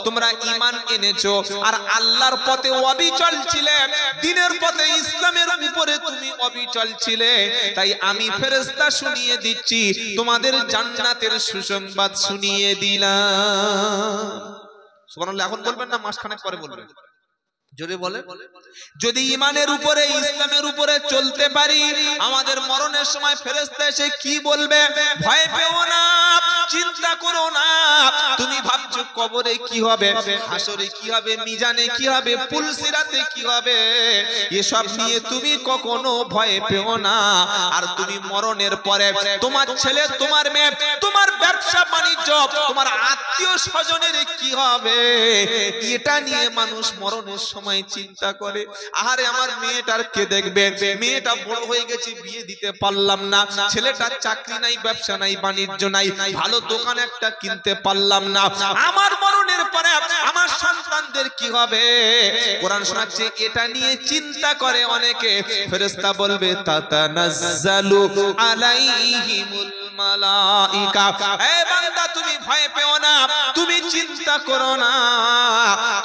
তোমরা ঈমান এনেছো আর আল্লাহর পথে অবিচল ছিলে, দ্বীনের পথে ইসলামের উপরে তুমি অবিচল ছিলে, তাই আমি ফেরেশতা শুনিয়ে দিচ্ছি, তোমাদের জান্নাতের সুসংবাদ শুনিয়ে দিলাম। সুবহানাল্লাহ। এখন বলবেন না, মাসখানেক পরে বলবেন। যদি বলে, যদি ঈমানের উপরে ইসলামের উপরে চলতে পারি, আমাদের মরণের সময় ফেরেশতা এসে কি বলবে? ভয় পেও না, চিন্তা করো না। তুমি ভাবছো কবরে কি হবে, হাসরে কি হবে, মিজানে কি হবে, পুলসিরাতে কি হবে, এসব নিয়ে তুমি কখনো ভয় পেও না। আর তুমি মরণের পরে তোমার ছেলে, তোমার মেয়ে, তোমার ব্যবসা বাণিজ্য, তোমার আত্মীয় স্বজনের কি হবে, এটা নিয়ে মানুষ মরণের সময় চিন্তা করে। আরে আমার মেয়েটার কে দেখবে, মেয়েটা বড় হয়ে গেছে, বিয়ে দিতে পারলাম না, ছেলেটার চাকরি নাই, ব্যবসা নাই, বাণিজ্য নাই, ভালো দোকান একটা কিনতে পারলাম না, আমার মরণের পরে আমার সন্তানদের কি হবে। কোরআন শোনাচ্ছে এটা নিয়ে চিন্তা করে অনেকে। ফেরেশতা বলবে, তাতানাজ্জালু আলাইহিমুল মালাইকা, হে বান্দা তুমি ভয় পেও না, তুমি চিন্তা করো না,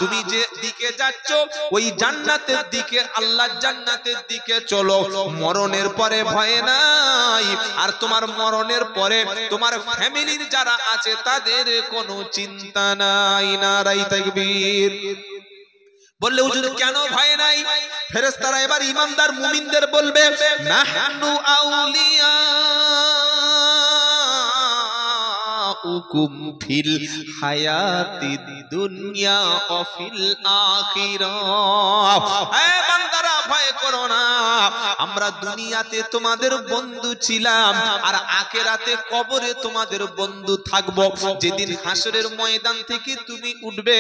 তুমি যে দিকে যাচ্ছ ওই জান্নাতের দিকে, আল্লাহর জান্নাতের দিকে চলো। মরণের পরে ভয় নাই, আর তোমার মরণের পরে তোমার ফ্যামিলির যারা আছে তাদের কোনো চিন্তা নাই। নারায়ে তাকবীর। বললে হুজুর কেন ভয় নাই? ফেরেশতারা এবার ঈমানদার মুমিনদের বলবে, নাহনু আউলিয়া ফিল হায়াতিদ দুনিয়া ওয়া ফিল আখিরাহ, হে বান্দারা ভয় করো না, আমরা দুনিয়াতে তোমাদের বন্ধু ছিলাম আর আখিরাতে কবরে তোমাদের বন্ধু থাকবো। যেদিন হাসরের ময়দান থেকে তুমি উঠবে,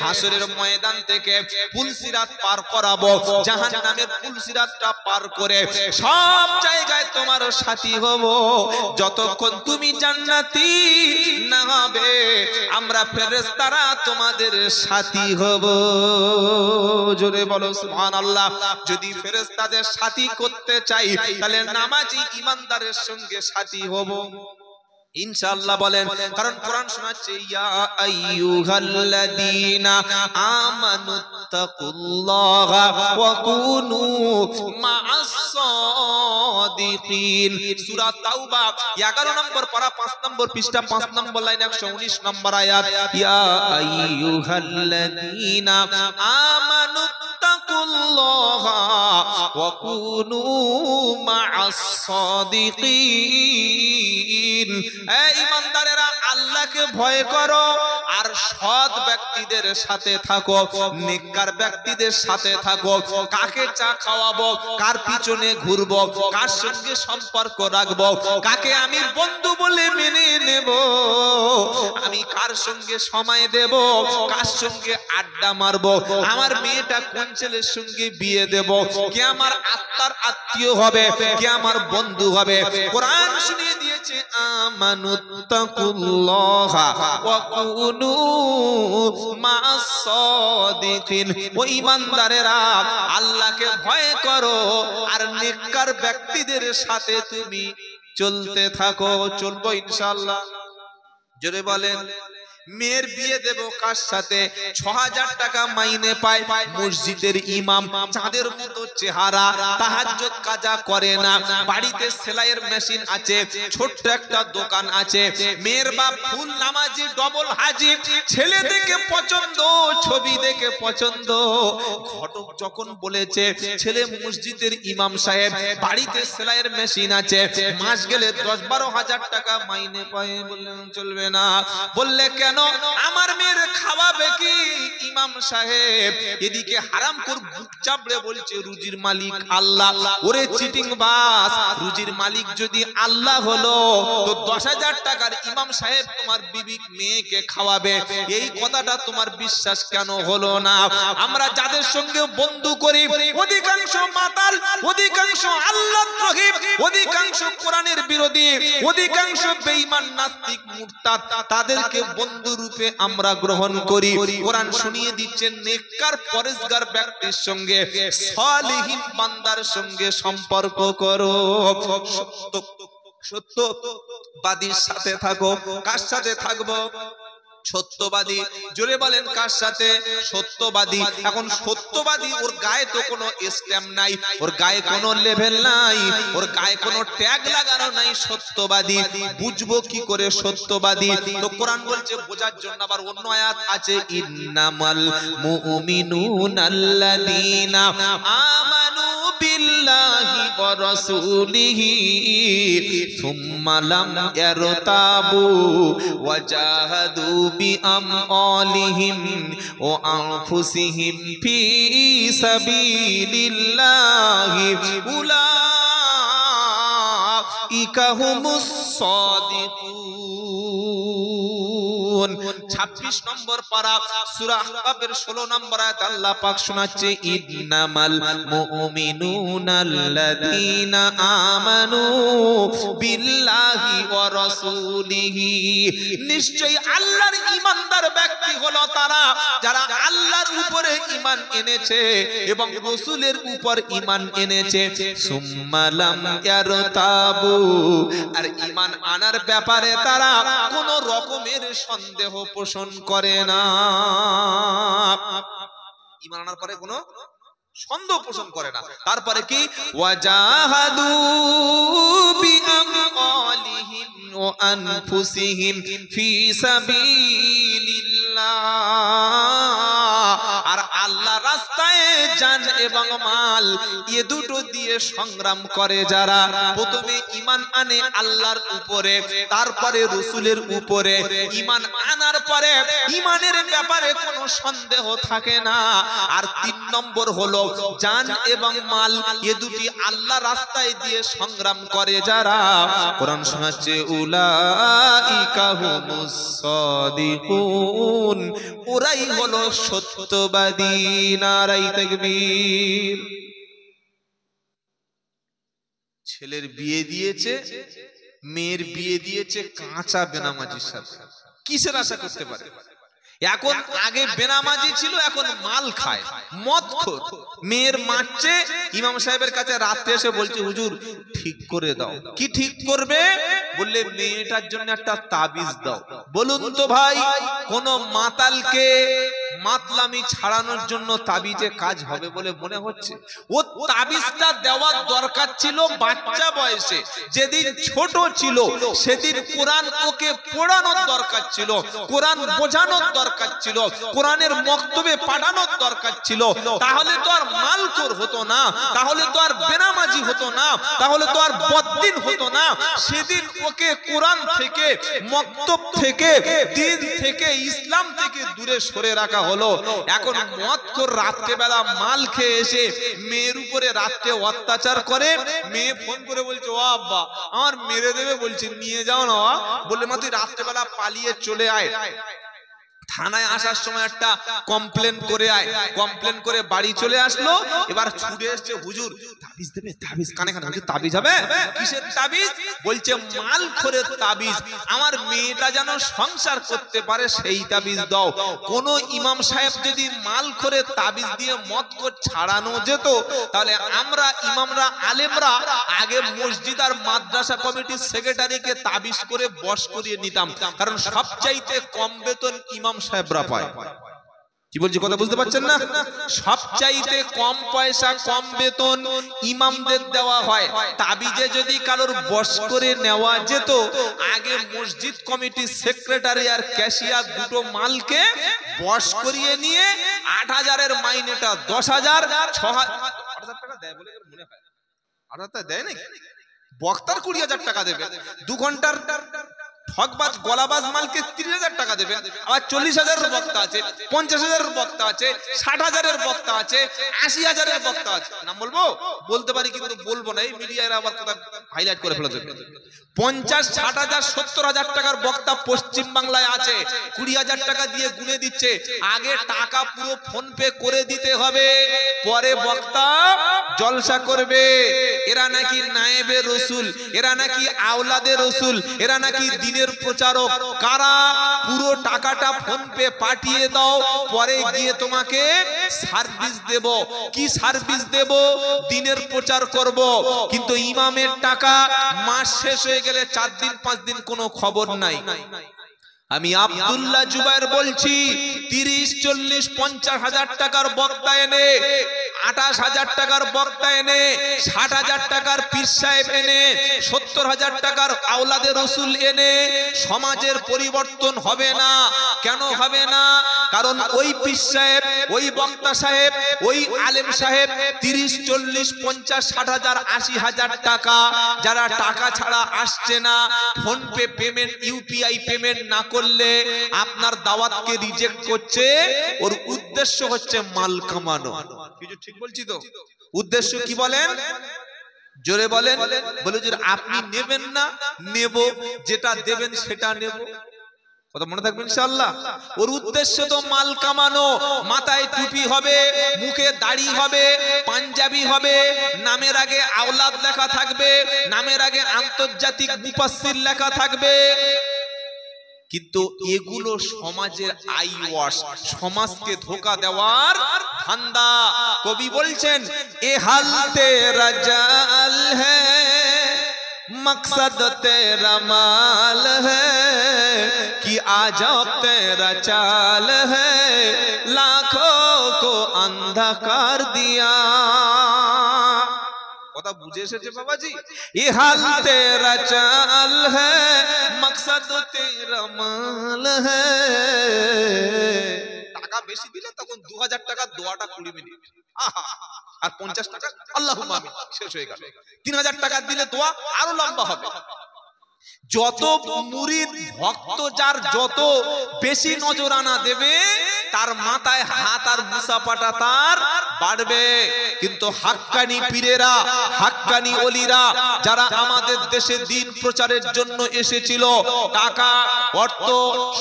হাসরের ময়দান থেকে পুলসিরাত পার করাবো, জাহান্নামের পুলসিরাতটা পার করে সব জায়গায় তোমার সাথী হব। যতক্ষণ তুমি জান্নাতি না হবে, আমরা ফেরেশতারা তোমাদের সাথী হব। জোরে বলো সুবহানাল্লাহ। যদি ফেরেশতাদের সাথী করতে চাই, তাহলে নামাজি ঈমানদারের সঙ্গে সাথী হব ইনশাআল্লাহ। বলেন, কারণ কোরআন শোনাচ্ছে, ইয়া আইয়ুহাল্লাযীনা আমানুত্তাকুল্লাহা ওয়া কুনু মা'আস সাদিকিন। সূরা তাওবা 11 নম্বর পারা 5 নম্বর পৃষ্ঠা 5 নম্বর লাইন 119 নম্বর আয়াত, ইয়া আইয়ুহাল্লাযীনা আমানু তাকুল্লাহা ওয়া কুনু মা'আস সাদিকিন। হে ঈমানদারেরা, আল্লাহকে ভয় করো আর সৎ ব্যক্তিদের সাথে থাকো, নেককার ব্যক্তিদের সাথে থাকো। কাকে চা খাওয়াবো, কার পিছনে ঘুরবো, কার সঙ্গে সম্পর্ক রাখবো, কাকে আমি বন্ধু বলে মেনে নেব, আমি কার সঙ্গে সময় দেব, কার সঙ্গে আড্ডা মারবো, আমার মেয়েটা কোন ছেলের সঙ্গে বিয়ে দেব, কে আমার আত্মার আত্মীয় হবে, কে আমার বন্ধু হবে। কোরআন শুনিয়ে দিয়েছে আমানুত্তাকুল্লাহা ওয়া কুনু মা'আস সাদিকিন। ও ঈমানদারেরা, আল্লাহকে ভয় করো আর নেককার ব্যক্তিদের সাথে তুমি চলতে থাকো। চলবো ইনশাআল্লাহ। জোরে বলেন। মেয়ের বিয়ে দেব কার সাথে? ৬০০০ টাকা মাইনে পায় মসজিদের ইমাম, চাঁদের মতো চেহারা, তাহাজ্জুদ কাজা করে না, বাড়িতে সেলাইয়ের মেশিন আছে, ছোট্ট একটা দোকান আছে। মেয়ের বাপ ফুল নামাজি, ডবল হাজি, ছেলে দেখে পছন্দ, ছবি দেখে পছন্দ। ঘটক যখন বলেছে ছেলে মসজিদের ইমাম সাহেব, বাড়িতে সেলাইয়ের মেশিন আছে, মাস গেলে ১০-১২ হাজার টাকা মাইনে পায়, বললেন চলবে না। বললে কেন? আমার মেয়ের খাওয়াবে কি ইমাম সাহেব? এদিকে হারামখোর বুক চাপড়ে বলছে রুজির মালিক আল্লাহ। ওরে চিটিং বাস, রুজির মালিক যদি আল্লাহ হলো তো ১০,০০০ টাকার ইমাম সাহেব তোমার বিবি মেয়েকে খাওয়াবে, এই কথাটা তোমার বিশ্বাস কেন হলো না? আমরা যাদের সঙ্গে বন্ধু করি অধিকাংশ মাতাল, অধিকাংশ আল্লাহদ্রোহী, অধিকাংশ কোরআনের বিরোধী, অধিকাংশ বেঈমান নাস্তিক মুরতাদ, তাদেরকে বন্ধু রূপে আমরা গ্রহণ করি। কোরআন শুনিয়ে দিচ্ছেন নেককার পরেজগার ব্যক্তির সঙ্গে, সালিহিন বান্দার সঙ্গে সম্পর্ক করো, সত্যবাদীর সাথে থাকো। কার সাথে থাকবো? সত্যবাদী। জোরে বলেন কার সাথে? সত্যবাদী। এখন সত্যবাদী, ওর গায়ে তো কোনো স্ট্যাম্প নাই, ওর গায়ে কোনো লেভেল নাই, ওর গায়ে কোনো ট্যাগ লাগানো নাই। সত্যবাদী বুঝবো কি করে সত্যবাদী? তো কোরআন বলছে বোঝার জন্য আবার অন্য আয়াত আছে, ইন্নামাল মুমিনুনাল্লাযীনা আমানু বিল্লাহি ওয়া রাসূলিহি সুম্মা লাম ইয়ারতাবু ওয়া জাহাদু বিআমওয়ালিহিম ওয়া আনফুসিহিম ফি সাবিলিল্লাহি উলাইকা হুমুস সাদিকুন। 26 নম্বর পারা সূরা আহকাফের 16 নম্বর আয়াত আল্লাহ পাক শোনাচ্ছে, ইন্নামাল মুমিনুনাল্লাযীনা আমানু বিল্লাহি ওয়া রাসূলিহি। নিশ্চয়ই আল্লাহর ঈমানদার ব্যক্তি হলো তারা যারা আল্লাহর উপরে ঈমান এনেছে এবং রাসূলের উপর ঈমান এনেছে। সুম্মা লাম ইয়ারতাবু, আর ঈমান আনার ব্যাপারে তারা কোনো রকমের সন্দেহ পোষণ করে না। ঈমান আনার পরে কোনো সন্দেহ পোষণ করে না। তারপরে কি? ওয়াজাহাদু বিআমওয়ালিহিম ওয়া আনফুসিহিম ফি সাবিলিল্লাহ। আর আল্লাহ রাস্তায় জান এবং মাল এ দুটো দিয়ে সংগ্রাম করে যারা। প্রথমে ঈমান আনে আল্লাহর উপরে, তারপরে রাসূলের উপরে। ঈমান আনার পরে ঈমানের ব্যাপারে কোনো সন্দেহ থাকে না। আর ৩ নম্বর হলো জান এবং মাল এ দুটি আল্লাহ রাস্তায় দিয়ে সংগ্রাম করে যারা। কোরআন শোনাচ্ছে উলাইকা হুমুস সাদিকুন, ওরাই হলো সত্যবাদী। নারাই তাকবীর। ছেলের বিয়ে দিয়েছে, মেয়ের বিয়ে দিয়েছে কাঁচা বেনামাজির সাথে। কিসের আশা করতে পারে? এখন আগে বেনামাজি ছিল, এখন মাল খায়, মদখোর। মেয়ের মারছে, ইমাম সাহেবের কাছে রাতে এসে বলছে হুজুর ঠিক করে দাও। কি ঠিক করবে? বললে মেয়েটার জন্য একটা তাবিজ দাও। বলুন তো ভাই, কোন মাতালকে মাতলামি ছাড়ানোর জন্য তাবিজে কাজ হবে বলে মনে হচ্ছে? ও তাবিজটা দেওয়ার দরকার ছিল বাচ্চা বয়সে, যেদিন ছোট ছিল সেদিন কোরআন ওকে পড়ানোর দরকার ছিল, কোরআন বোঝানোর দরকার ছিল, কোরআনের মক্তবে পাঠানোর দরকার ছিল। তাহলে তো আর মালখোর হতো না, তাহলে তো আর বেনামাজি হতো না, তাহলে তো আর বদ্দিন হতো না। সেদিন ওকে কোরআন থেকে, মক্তব থেকে, দিন থেকে, ইসলাম থেকে দূরে সরে রাখা হলো। এখন মদখোর রাত্রেবেলা মাল খেয়ে এসে মেয়ের উপরে রাত্রে অত্যাচার করে। মেয়ে ফোন করে বলছে, ও আব্বা আমার মেরে দেবে বলছে, নিয়ে যাও না। বললে মা তুই রাত্রেবেলা পালিয়ে চলে আয়, থানায় আসার সময় একটা কমপ্লেন করে আয়। কমপ্লেন করে বাড়ি চলে আসলো। এবার ছুটে এসছে, হুজুর তাবিজ দেবে? তাবিজ কানে কানে বলছে, তাবিজ হবে? কিসের তাবিজ? বলছে মালখোরের তাবিজ, আমার মেয়েটা যেন সংসার করতে পারে সেই তাবিজ দাও। কোন ইমাম সাহেব যদি মালখোরের তাবিজ দিয়ে মদখোর ছাড়ানো যেত, তাহলে আমরা ইমামরা, আলেমরা আগে মসজিদ আর মাদ্রাসা কমিটির সেক্রেটারিকে তাবিজ করে বশ করিয়ে নিতাম। কারণ সবচাইতে কম বেতন ইমাম সাহেবরা পায়। কি বলছি কথা বুঝতে পারছেন না? সবচাইতে কম পয়সা, কম বেতন ইমামদের দেওয়া হয়। তাবিজে যদি কারোর বশ করে নেওয়া যেত, আগে মসজিদ কমিটির সেক্রেটারি আর ক্যাশিয়ার দুটো মালকে বশ করিয়ে নিয়ে ৮,০০০-এর মাইনেটা ১০,০০০, ৬,০০০ টাকা দেয় বলে মনে হয়। ৮,০০০ দেয় নাকি? বক্তার ২০,০০০ টাকা দেবে, ২ ঘন্টার ঠকবাজ গলাবাজ মালকে ৩০,০০০ টাকা দেবে। আবার ৪০,০০০-এর বক্তা আছে, ৫০,০০০-এর বক্তা আছে, ৬০,০০০-এর বক্তা আছে, ৮০,০০০-এর বক্তা আছে। নাম বলবো? বলতে পারি কিন্তু বলবো না, এই মিডিয়ার আবার কথা হাইলাইট করে ফেলে দেবে। ৫০, ৬০,০০০, ৭০,০০০ টাকার বক্তা পশ্চিম বাংলায় আছে, ২০,০০০ টাকা দিয়ে গুনে দিচ্ছে। আগে টাকা পুরো ফোন পে করে দিতে হবে, পরে বক্তা জলসা করবে। এরা নাকি নায়েবে রসুল, এরা নাকি আওলাদে রসুল, এরা নাকি দিনের প্রচারক। কারা? পুরো টাকাটা ফোন পে পাঠিয়ে দাও, পরে গিয়ে তোমাকে সার্ভিস দেব। কি সার্ভিস দেব? দিনের প্রচার করব। কিন্তু ইমামের টাকা মাস শেষ হয়ে গেলে ৪ দিন ৫ দিন কোনো খবর নাই। আমি আব্দুল্লাহ জুবায়ের বলছি, ৩০, ৪০, ৫০,০০০ টাকার বক্তা এনে, ২৮,০০০ টাকার বক্তা এনে, ৬০,০০০ টাকার পীর সাহেব এনে, ৭০,০০০ টাকার আওলাদে রসুল এনে সমাজের পরিবর্তন হবে না। কেন হবে না? কারণ ওই পীর সাহেব, ওই বক্তা সাহেব, ওই আলেম সাহেব ৩০, ৪০, ৫০, ৬০,০০০, ৮০,০০০ টাকা যারা টাকা ছাড়া আসছে না, phone pay payment, UPI payment না করলে আপনার দাওয়াতকে রিজেক্ট করছে। ওর উদ্দেশ্য হচ্ছে মাল কামানো। কিছু ঠিক বলছি তো? উদ্দেশ্য কি বলেন? জোরে বলেন। বলে যে আপনি নেবেন না, নেব, যেটা দেবেন সেটা নেব। কথা মনে থাকবে ইনশাআল্লাহ। ওর উদ্দেশ্য তো মাল কামানো। মাথায় টুপি হবে, মুখে দাড়ি হবে, পাঞ্জাবি হবে, নামের আগে আওলাদ লেখা থাকবে, নামের আগে আন্তর্জাতিক মুফাসসির লেখা থাকবে। কিন্তু এগুলো সমাজের আই ওয়াশ, সমাজকে ধোঁকা দেওয়ার ধান্দা। কবি বলছেন, এ হাল তেরা জাল হ্যায়, मकसद तेरा माल है कि आजब तेरा चाल है, लाखों को अंधा कर दिया। কথা বুঝে এসেছে বাবাজি? ये हाल तेरा चाल है, मकसद तेरा माल है। টাকা বেশি দিলে তখন ২০০০ টাকা দোয়াটা ২০ মিনিট, আর ৫০ টাকা আল্লাহুম্মা আমিন শেষ হয়ে গেল। ৩০০০ টাকা দিলে দোয়া আরো লম্বা হবে। যত মুরিদ ভক্ত যার যত বেশি নজরানা দেবে, তার মাথায় হাত আর মুসাফাটা তার বাড়বে। কিন্তু হাক্কানি পীরেরা, হাক্কানি ওলিরা যারা আমাদের দেশে দিন প্রচারের জন্য এসেছিল, টাকা, অর্থ,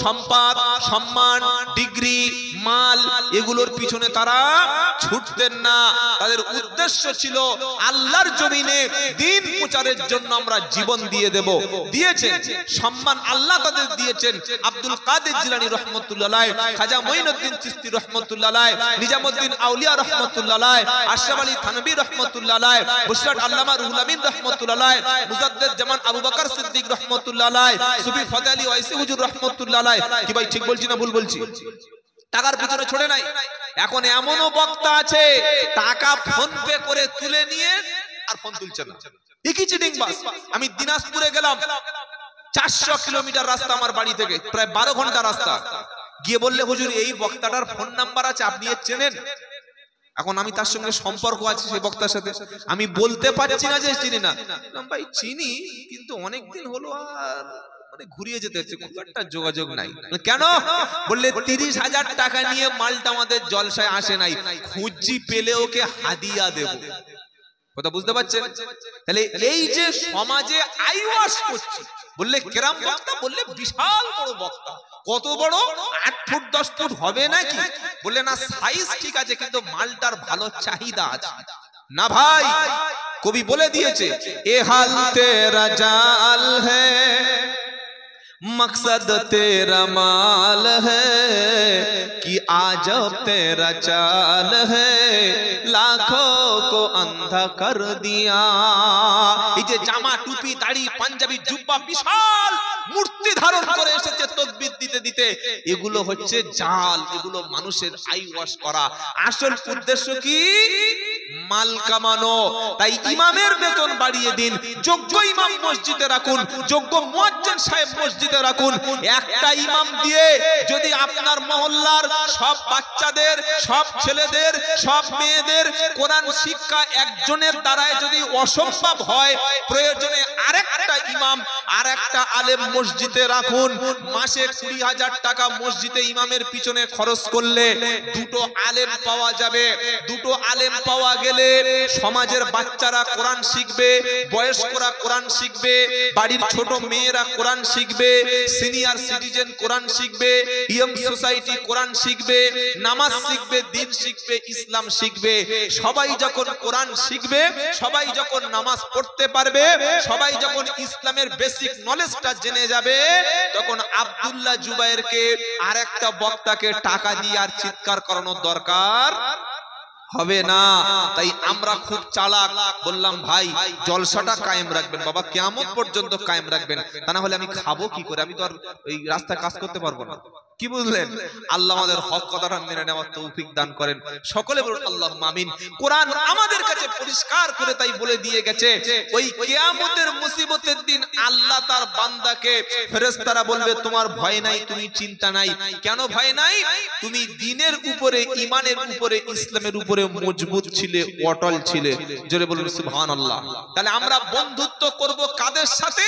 সম্পদ, সম্মান, ডিগ্রি, মাল এগুলোর পিছনে তারা ছুটতেন না। তাদের উদ্দেশ্য ছিল আল্লাহর জমিনে দিন প্রচারের জন্য আমরা জীবন দিয়ে দেব। দিয়েছেন, সম্মান আল্লাহ তাদের দিয়েছেন। আব্দুল কাদের জিলানী রহমাতুল্লাহ আলাইহি, খাজা মঈনুদ্দিন চিশতি রহমাতুল্লাহ আলাইহি, নিজামউদ্দিন আউলিয়া রহমাতুল্লাহ আলাইহি, আশরাফ আলী থানভী রহমাতুল্লাহ আলাইহি, বুশরাত আল্লামা রুহুল আমিন রহমাতুল্লাহ আলাইহি, মুজাদ্দিদ জামান আবু বকর সিদ্দিক রহমাতুল্লাহ আলাইহি, সুফি ফতে আলী ওয়াইসি হুজুর রহমাতুল্লাহ আলাইহি। কি ভাই ঠিক বলছি না ভুল বলছি? টাকার পিছনে ছড়ে নাই। এখন এমনও বক্তা আছে টাকা ফোন পে করে তুলে নিয়ে আর ফোন তুলছে না। একই চিটিং বাস। আমি দিনাজপুরে গেলাম, 400 কিলোমিটার রাস্তা আমার বাড়ি থেকে, প্রায় 12 ঘন্টা রাস্তা। গিয়ে বললে হুজুর এই বক্তাটার ফোন নাম্বার আছে, আপনি এর চেনেন? এখন আমি তার সঙ্গে সম্পর্ক আছে সেই বক্তার সাথে, আমি বলতে পারছি না যে চিনি না। ভাই চিনি, কিন্তু অনেকদিন হলো আর মানে ঘুরিয়ে যেতে হচ্ছে, খুব একটা যোগাযোগ নাই। কেন বললে 30,000 টাকা নিয়ে মালটা আমাদের জলসায় আসে নাই, খুঁজি পেলে ওকে হাদিয়া দেব। কথা বুঝতে পারছেন? তাহলে এই যে সমাজে আইওয়াস করছি, বললে কেরাম বক্তা, বললে বিশাল বড় বক্তা। কত বড়? 8 ফুট 10 ফুট হবে নাকি? বললে না, সাইজ ঠিক আছে, কিন্তু মালটার ভালো চাহিদা আছে না। ভাই কবি বলে দিয়েছে, এ হাল তেরা জাল হ্যায়, मकसद तेरा माल है कि आज तेरा चाल है लाखों को अंधा कर दिया। এই যে জামা টুপি দাড়ি পাঞ্জাবি জুব্বা বিশাল মূর্তি ধারণ করে এসেছে তাকবীর দিতে দিতে, এগুলো হচ্ছে জাল, এগুলো মানুষের আই ওয়াশ করা। আসল উদ্দেশ্য কি? মাল কামানো। তাই ইমামের বেতন বাড়িয়ে দিন, যোগ্য ইমাম মসজিদে রাখুন, যোগ্য মুয়াজ্জিন সাহেব মসজিদে রাখুন। একটা ইমাম দিয়ে যদি আপনার মহল্লার সব বাচ্চাদের, সব ছেলেদের, সব মেয়েদের কোরআন শিক্ষা একজনের দ্বারায় যদি অসম্ভব হয়, প্রয়োজনে আরেকটা ইমাম আরেকটা আলেম মসজিদে রাখুন। মাসে 20,000 টাকা মসজিদে ইমামের পিছনে খরচ করলে দুটো আলেম পাওয়া যাবে। দুটো আলেম পাওয়া গেলে সমাজের বাচ্চারা কোরআন শিখবে, বয়স্করা কোরআন শিখবে, বাড়ির ছোট মেয়েরা কোরআন শিখবে, সিনিয়র সিটিজেন কোরআন শিখবে, ইয়ং সোসাইটি কোরআন শিখবে, নামাজ শিখবে, দিন শিখবে, ইসলাম শিখবে। সবাই যখন কোরআন শিখবে, সবাই যখন নামাজ পড়তে পারবে, সবাই যখন ইসলামের বেসিক নলেজটা জেনে যাবে, তখন আব্দুল্লাহ জুবায়েরকে আরেকটা বক্তাকে টাকা দিয়ে আর চিৎকার করানোর দরকার হবে না। তাই আমরা খুব চালাক, বললাম ভাই জলসাটা কায়েম রাখবেন বাবা, কিয়ামত পর্যন্ত কায়েম রাখবেন, তা না হলে আমি খাবো কি করে? আমি তো আর ওই রাস্তায় কাজ করতে পারবো না। কি বুঝলেন? আল্লাহ আমাদের হক কথাটা মেনে নেওয়ার তৌফিক দান করেন। সকলে বলুন আল্লাহুম্মা আমিন। কোরআন আমাদের কাছে পরিষ্কার করে তাই বলে দিয়ে গেছে, ওই কিয়ামতের মুসিবতের দিন আল্লাহ তার বান্দাকে, ফেরেশতারা বলবে তোমার ভয় নাই, তুমি চিন্তা নাই। কেন ভয় নাই? তুমি দ্বীনের উপরে, ঈমানের উপরে, ইসলামের উপরে মজবুত ছিলে, অটল ছিলে। জোরে বলুন সুবহানাল্লাহ। তাহলে আমরা বন্ধুত্ব করব কাদের সাথে?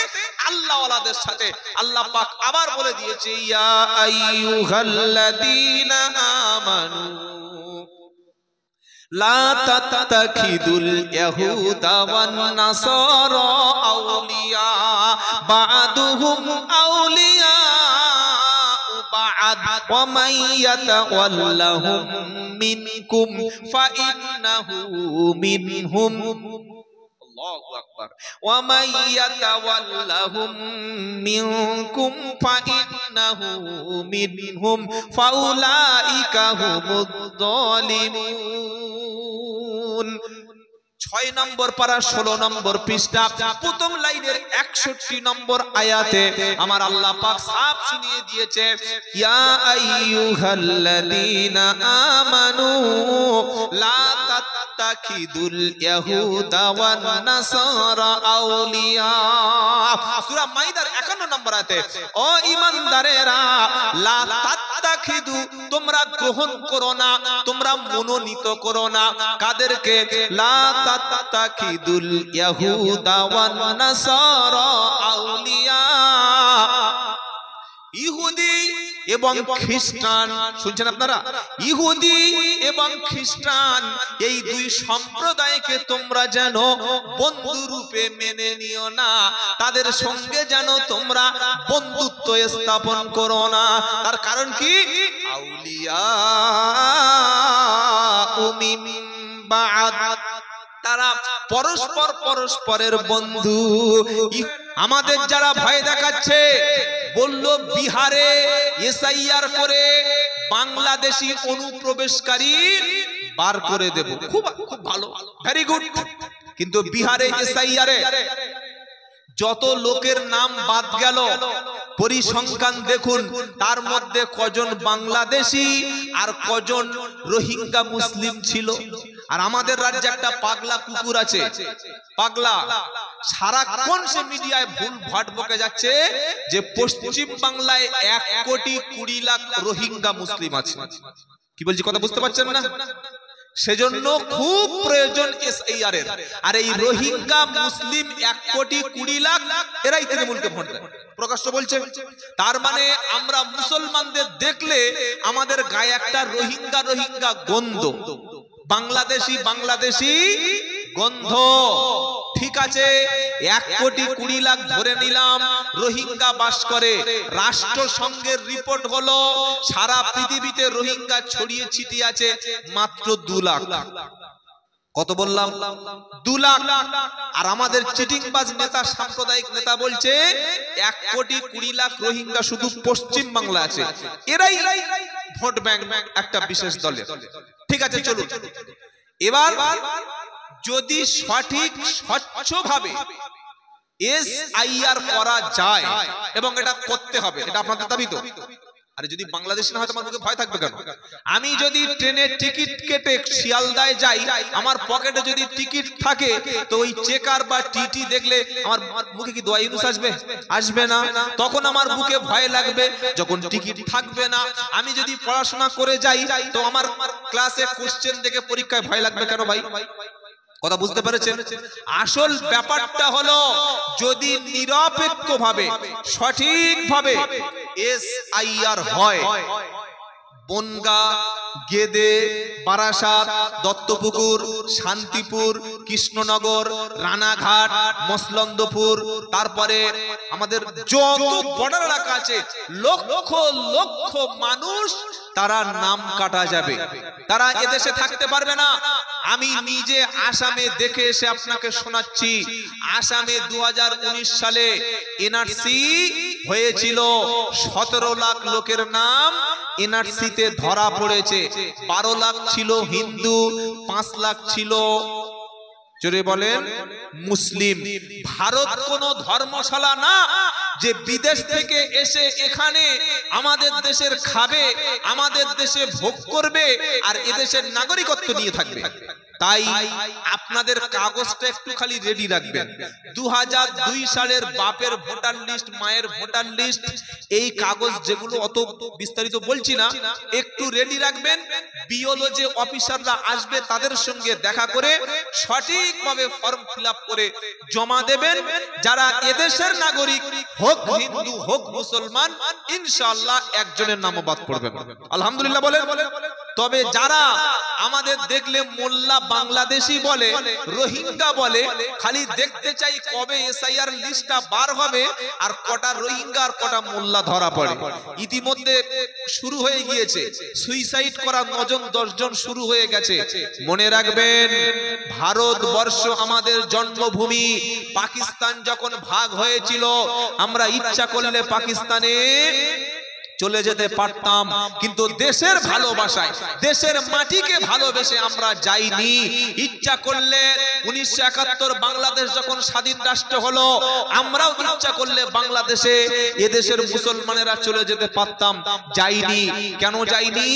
আল্লাহওয়ালাদের সাথে। আল্লাহ পাক আবার বলে দিয়েছে, ইয়া আইয়ুহাল্লাযীনা আমানু লা তাত্তাখিদুল ইয়াহুদা ওয়ান নাসারা আউলিয়া বা'দুহুম আউলিয়া বা'দ ওয়া মান ইয়াতাওয়াল্লাহুম মিনকুম ফাইন্নাহু মিনহুম। আল্লাহু আকবার। ওয়া মান ইয়াতাওয়াল্লাহুম মিনকুম ফাইন্নাহু মিনহুম ফাউলাইকা হুমুদ যালিমুন। 6 নম্বর পারা 16 নম্বর পৃষ্ঠা, প্রথম লাইনের 61 নম্বর আয়াতে আমার আল্লাহ পাক সাফ শুনিয়ে দিয়েছে, ইয়া আইয়ুহাল্লাযীনা আমানু লা তাত্তাখিদুল ইয়াহুদা ওয়ান নাসারা আউলিয়া। সূরা মাইদার 51 নম্বর আয়াতে, ও ঈমানদারেরা, লা তাত্তাখিদু, তোমরা গ্রহণ করো না, তোমরা মনোনীত করো না। কাদেরকে? লা তাত্তাখিদুল ইয়াহুদা ওয়ান নাসারা আউলিয়া। ইহুদি এবং খ্রিস্টান, শুনছেন আপনারা? ইহুদি এবং খ্রিস্টান এই দুই সম্প্রদায়কে তোমরা যেন বন্ধু রূপে মেনে নিও না, তাদের সঙ্গে যেন তোমরা বন্ধুত্ব স্থাপন করো না। তার কারণ কি? আউলিয়া মিন বা'দ, তারা পরস্পর পরস্পরের বন্ধু। আমাদের যারা ভয় দেখাচ্ছে, বলল বিহারে এসআইআর করে বাংলাদেশি অনুপ্রবেশকারী বার করে দেব। খুব খুব ভালো, ভেরি গুড। কিন্তু বিহারে এসআইআর যত লোকের নাম বাদ গেল, পরিসংখ্যান দেখুন, তার মধ্যে কজন বাংলাদেশি আর কজন রোহিঙ্গা মুসলিম ছিল। আর আমাদের রাজ্যে একটা পাগলা কুকুর আছে, পাগলা, সারাক্ষণ সে মিডিয়ায় ভুল ভাট বকে যাচ্ছে যে পশ্চিম বাংলায় 1,20,00,000 রোহিঙ্গা মুসলিম আছে। কি বলছি কথা বুঝতে পারছেন না? সেজন্য খুব প্রয়োজন এসআইআর এর। আর এই রোহিঙ্গা মুসলিম 1,20,00,000 এরাই তৃণমূলকে ভোট দেয়, প্রকাশ্য বলছে। তার মানে আমরা মুসলমানদের দেখলে আমাদের গায়ে একটা রোহিঙ্গা রোহিঙ্গা গন্ধ, বাংলাদেশি বাংলাদেশি গন্ধ। ঠিক আছে, 1,20,00,000 ধরে নিলাম রোহিঙ্গা বাস করে। রাষ্ট্রসংঘের রিপোর্ট হলো সারা পৃথিবীতে রোহিঙ্গা ছড়িয়ে ছিটিয়ে আছে মাত্র 2 লাখ। কত বললাম? 2 লাখ। আর আমাদের চিটিংবাজ নেতা, সাম্প্রদায়িক নেতা বলছে 1,20,00,000 রোহিঙ্গা শুধু পশ্চিম বাংলা আছে। এরাই ভোট ব্যাংক একটা বিশেষ দলের। ঠিক আছে, চলুন এবার যদি সঠিক স্বচ্ছভাবে এসআইআর করা যায়, এবং এটা করতে হবে, এটা আপনাদের দাবি তো? আরে যদি বাংলাদেশি না হয় তোমার মুখে ভয় থাকবে কেন? আমি যদি ট্রেনের টিকিট কেটে শিয়ালদায় যাই, আমার পকেটে যদি টিকিট থাকে, তো ওই চেকার বা টিটি দেখলে আমার মুখে কি দোয়া ইউনুস আসবে? আসবে না। তখন আমার বুকে ভয় লাগবে। যখন টিকিট থাকবে না, আমি যদি পড়াশোনা করে যাই, তো আমার ক্লাসে কোশ্চেন দেখে পরীক্ষায় ভয় লাগবে কেন ভাই? কথা বুঝতে পেরেছেন? আসল ব্যাপারটা হলো যদি নিরপেক্ষভাবে সঠিকভাবে এসআইআর হয়, বনগা, গেদে, বারাসাত, দত্তপুকুর, শান্তিপুর, কৃষ্ণনগর, রানাঘাট, মসলন্দপুর, তারপরে আমাদের যত বর্ডার এলাকা আছে, লক্ষ লক্ষ মানুষ তারা নাম কাটা যাবে, তারা এদেশে থাকতে পারবে না। আমি নিজে আসামে দেখে এসে আপনাকে শোনাচ্ছি। আসামে 2019 সালে এনআরসি হয়েছিল, 17 লাখ লোকের নাম এনআরসিতে ধরা পড়েছে। 12 লাখ ছিল হিন্দু, 5 লাখ ছিল, জোরে বলেন, মুসলিম। ভারত কোন ধর্মশালা না যে বিদেশ থেকে এসে এখানে আমাদের দেশের খাবে, আমাদের দেশে ভোগ করবে আর এদেশের নাগরিকত্ব নিয়ে থাকবে। তাই আপনাদের কাগজটা একটু খালি রেডি রাখবেন। 2002 সালের বাপের ভোটার লিস্ট, মায়ের ভোটার লিস্ট, এই কাগজ যেগুলো অত বিস্তারিত বলছি না, একটু রেডি রাখবেন। বিওলজি অফিসাররা আসবে, তাদের সঙ্গে দেখা করে সঠিকভাবে ফর্ম ফিল আপ করে জমা দেবেন। যারা এদেশের নাগরিক, হোক হিন্দু হোক মুসলমান, ইনশাআল্লাহ একজনের নামও বাদ পড়বে না। আলহামদুলিল্লাহ বলেন। তবে যারা আমাদের দেখলে মোল্লা বাংলাদেশি বলে, রোহিঙ্গা বলে, খালি দেখতে চাই কবে এসআইআর লিস্টটা বার হবে আর কটা রোহিঙ্গা আর কটা মোল্লা ধরা পড়ে। ইতিমধ্যে শুরু হয়ে গিয়েছে, সুইসাইড করা 9-10 জন শুরু হয়ে গেছে। মনে রাখবেন, ভারতবর্ষ আমাদের জন্মভূমি। পাকিস্তান যখন ভাগ হয়েছিল, আমরা ইচ্ছা করলে পাকিস্তানে চলে যেতে পারতাম, কিন্তু দেশের ভালোবাসায়, দেশের মাটিকে ভালোবেসে আমরা যাইনি। ইচ্ছা করলে 1971 বাংলাদেশ যখন স্বাধীন রাষ্ট্র হলো, আমরাও ইচ্ছা করলে বাংলাদেশে এদেশের মুসলমানেরা চলে যেতে পারতাম, যাইনি। কেন যাইনি?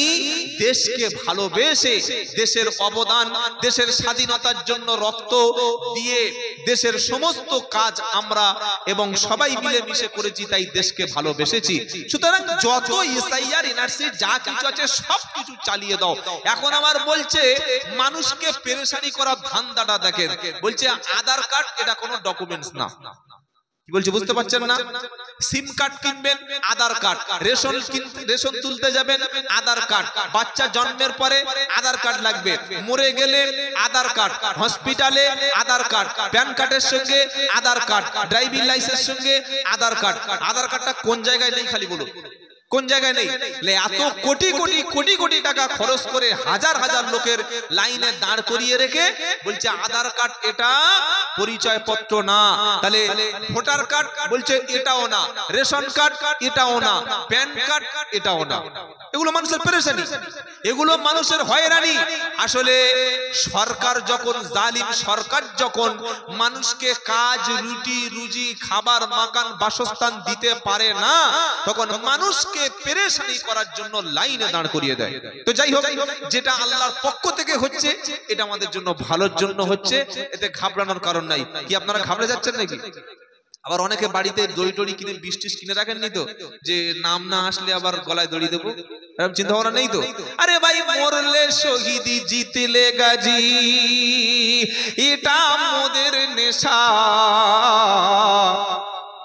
দেশকে ভালোবেসে, দেশের অবদান, দেশের স্বাধীনতার জন্য রক্ত দিয়ে দেশের সমস্ত কাজ আমরা এবং সবাই মিলেমিশে করেছি, তাই দেশকে ভালোবেসেছি। সুতরাং যত এসআইআর এনআরসি যা কিছু আছে সবকিছু চালিয়ে দাও। এখন আমার বলছে মানুষকে পেরেশানি করা ধান্দাটা দেখেন। বলছে আধার কার্ড এটা কোনো ডকুমেন্টস না। কি বলছে বুঝতে পারছেন না? সিম কার্ড কিনবেন, আধার কার্ড। রেশন তুলতে যাবেন, আধার কার্ড। বাচ্চা জন্মের পরে আধার কার্ড লাগবে, মরে গেলে আধার কার্ড, হসপিটালে আধার কার্ড, প্যান কার্ডের সঙ্গে আধার কার্ড, ড্রাইভিং লাইসেন্সের সঙ্গে আধার কার্ড। আধার কার্ডটা কোন জায়গায় নেই খালি বলুন, কোন জায়গায় নেই? এত কোটি কোটি কোটি কোটি টাকা খরচ করে হাজার হাজার লোকের লাইনে দাঁড় করিয়ে রেখে বলছে আধার কার্ড এটা পরিচয় পত্র না। তাহলে ভোটার কার্ড বলছে এটাও না, রেশন কার্ড এটাও না, প্যান কার্ড এটাও না। এগুলো মানুষের পেরেশানি, এগুলো মানুষের হয়রানি। আসলে সরকার যখন জালিম, সরকার যখন মানুষকে কাজ, রুটি রুজি, খাবার, মাকান, বাসস্থান দিতে পারে না, তখন মানুষকে পেরেশানি করার জন্য লাইনে দাঁড় করিয়ে দেয়। তো যাই হোক, যেটা আল্লাহর পক্ষ থেকে হচ্ছে এটা আমাদের জন্য ভালোর জন্য হচ্ছে, এতে ঘাবড়ানোর কারণ নাই। কি আপনারা ঘাবড়ে যাচ্ছেন নাকি? আবার অনেকে বাড়িতে দড়ি টড়ি কিনে, বৃষ্টিস কিনে রাখেননি তো, যে নাম না আসলে আবার গলায় দড়ি দেবো, এরকম চিন্তা ভাবনা নেই তো? আরে ভাই, মরলে শহীদি, জিতলে গাজী, এটা মোদের নেশা।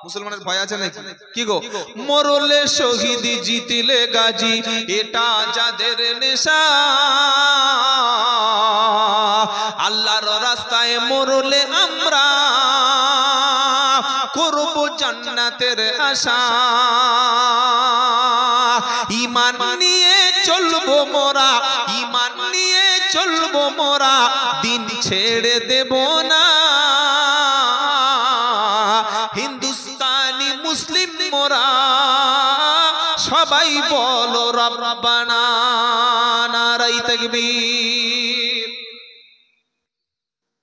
মুসলমানের ভয় আছে নাকি? কি গো, মরলে শহীদি, জিতলে গাজী, এটা যাদের নেশা। আল্লাহর রাস্তায় মরলে আমরা করব জান্নাতের আশা। ঈমান নিয়ে চলবো মোরা, ঈমান নিয়ে চলবো মোরা, দিন ছেড়ে দেব না। হিন্দুস্তানি মুসলিম মোরা, সবাই বলো রব্বানা, নারায়ে তাকবীর।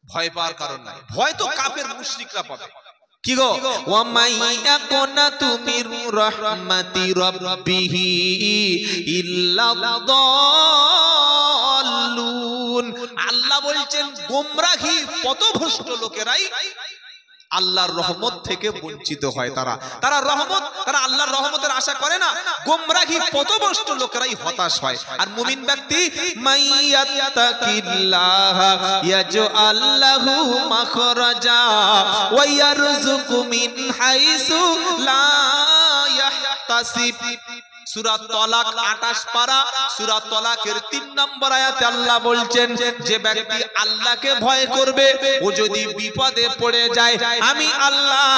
ভয় পাওয়ার কারণ নাই, ভয় তো কাফের মুশরিকরা পাবে। কি গো, ওয়া মাইয়াকুনাতু মির রাহমাতি রাব্বিহি ইল্লাদ-দাল্লুন। আল্লাহ বলছেন গোমরাহী পথভ্রষ্ট লোকেরাই আল্লাহর রহমত থেকে বঞ্চিত হয়। তারা আল্লাহর রহমতের আশা করে না। গোমরাহী পথভ্রষ্ট লোকেরাই হতাশ হয়। আর মুমিন ব্যক্তি, মাইয়াত্তাকিল্লাহ ইয়াজআল লাহু মাখরাজা ওয়া ইয়ারযুকু মিন হাইসু লা ইয়াহতাসিব। সূরা তালাক 28 পারা, সূরা তালাকের 3 নম্বর আয়াতে আল্লাহ বলছেন, যে ব্যক্তি আল্লাহকে ভয় করবে, ও যদি বিপদে পড়ে যায়, আমি আল্লাহ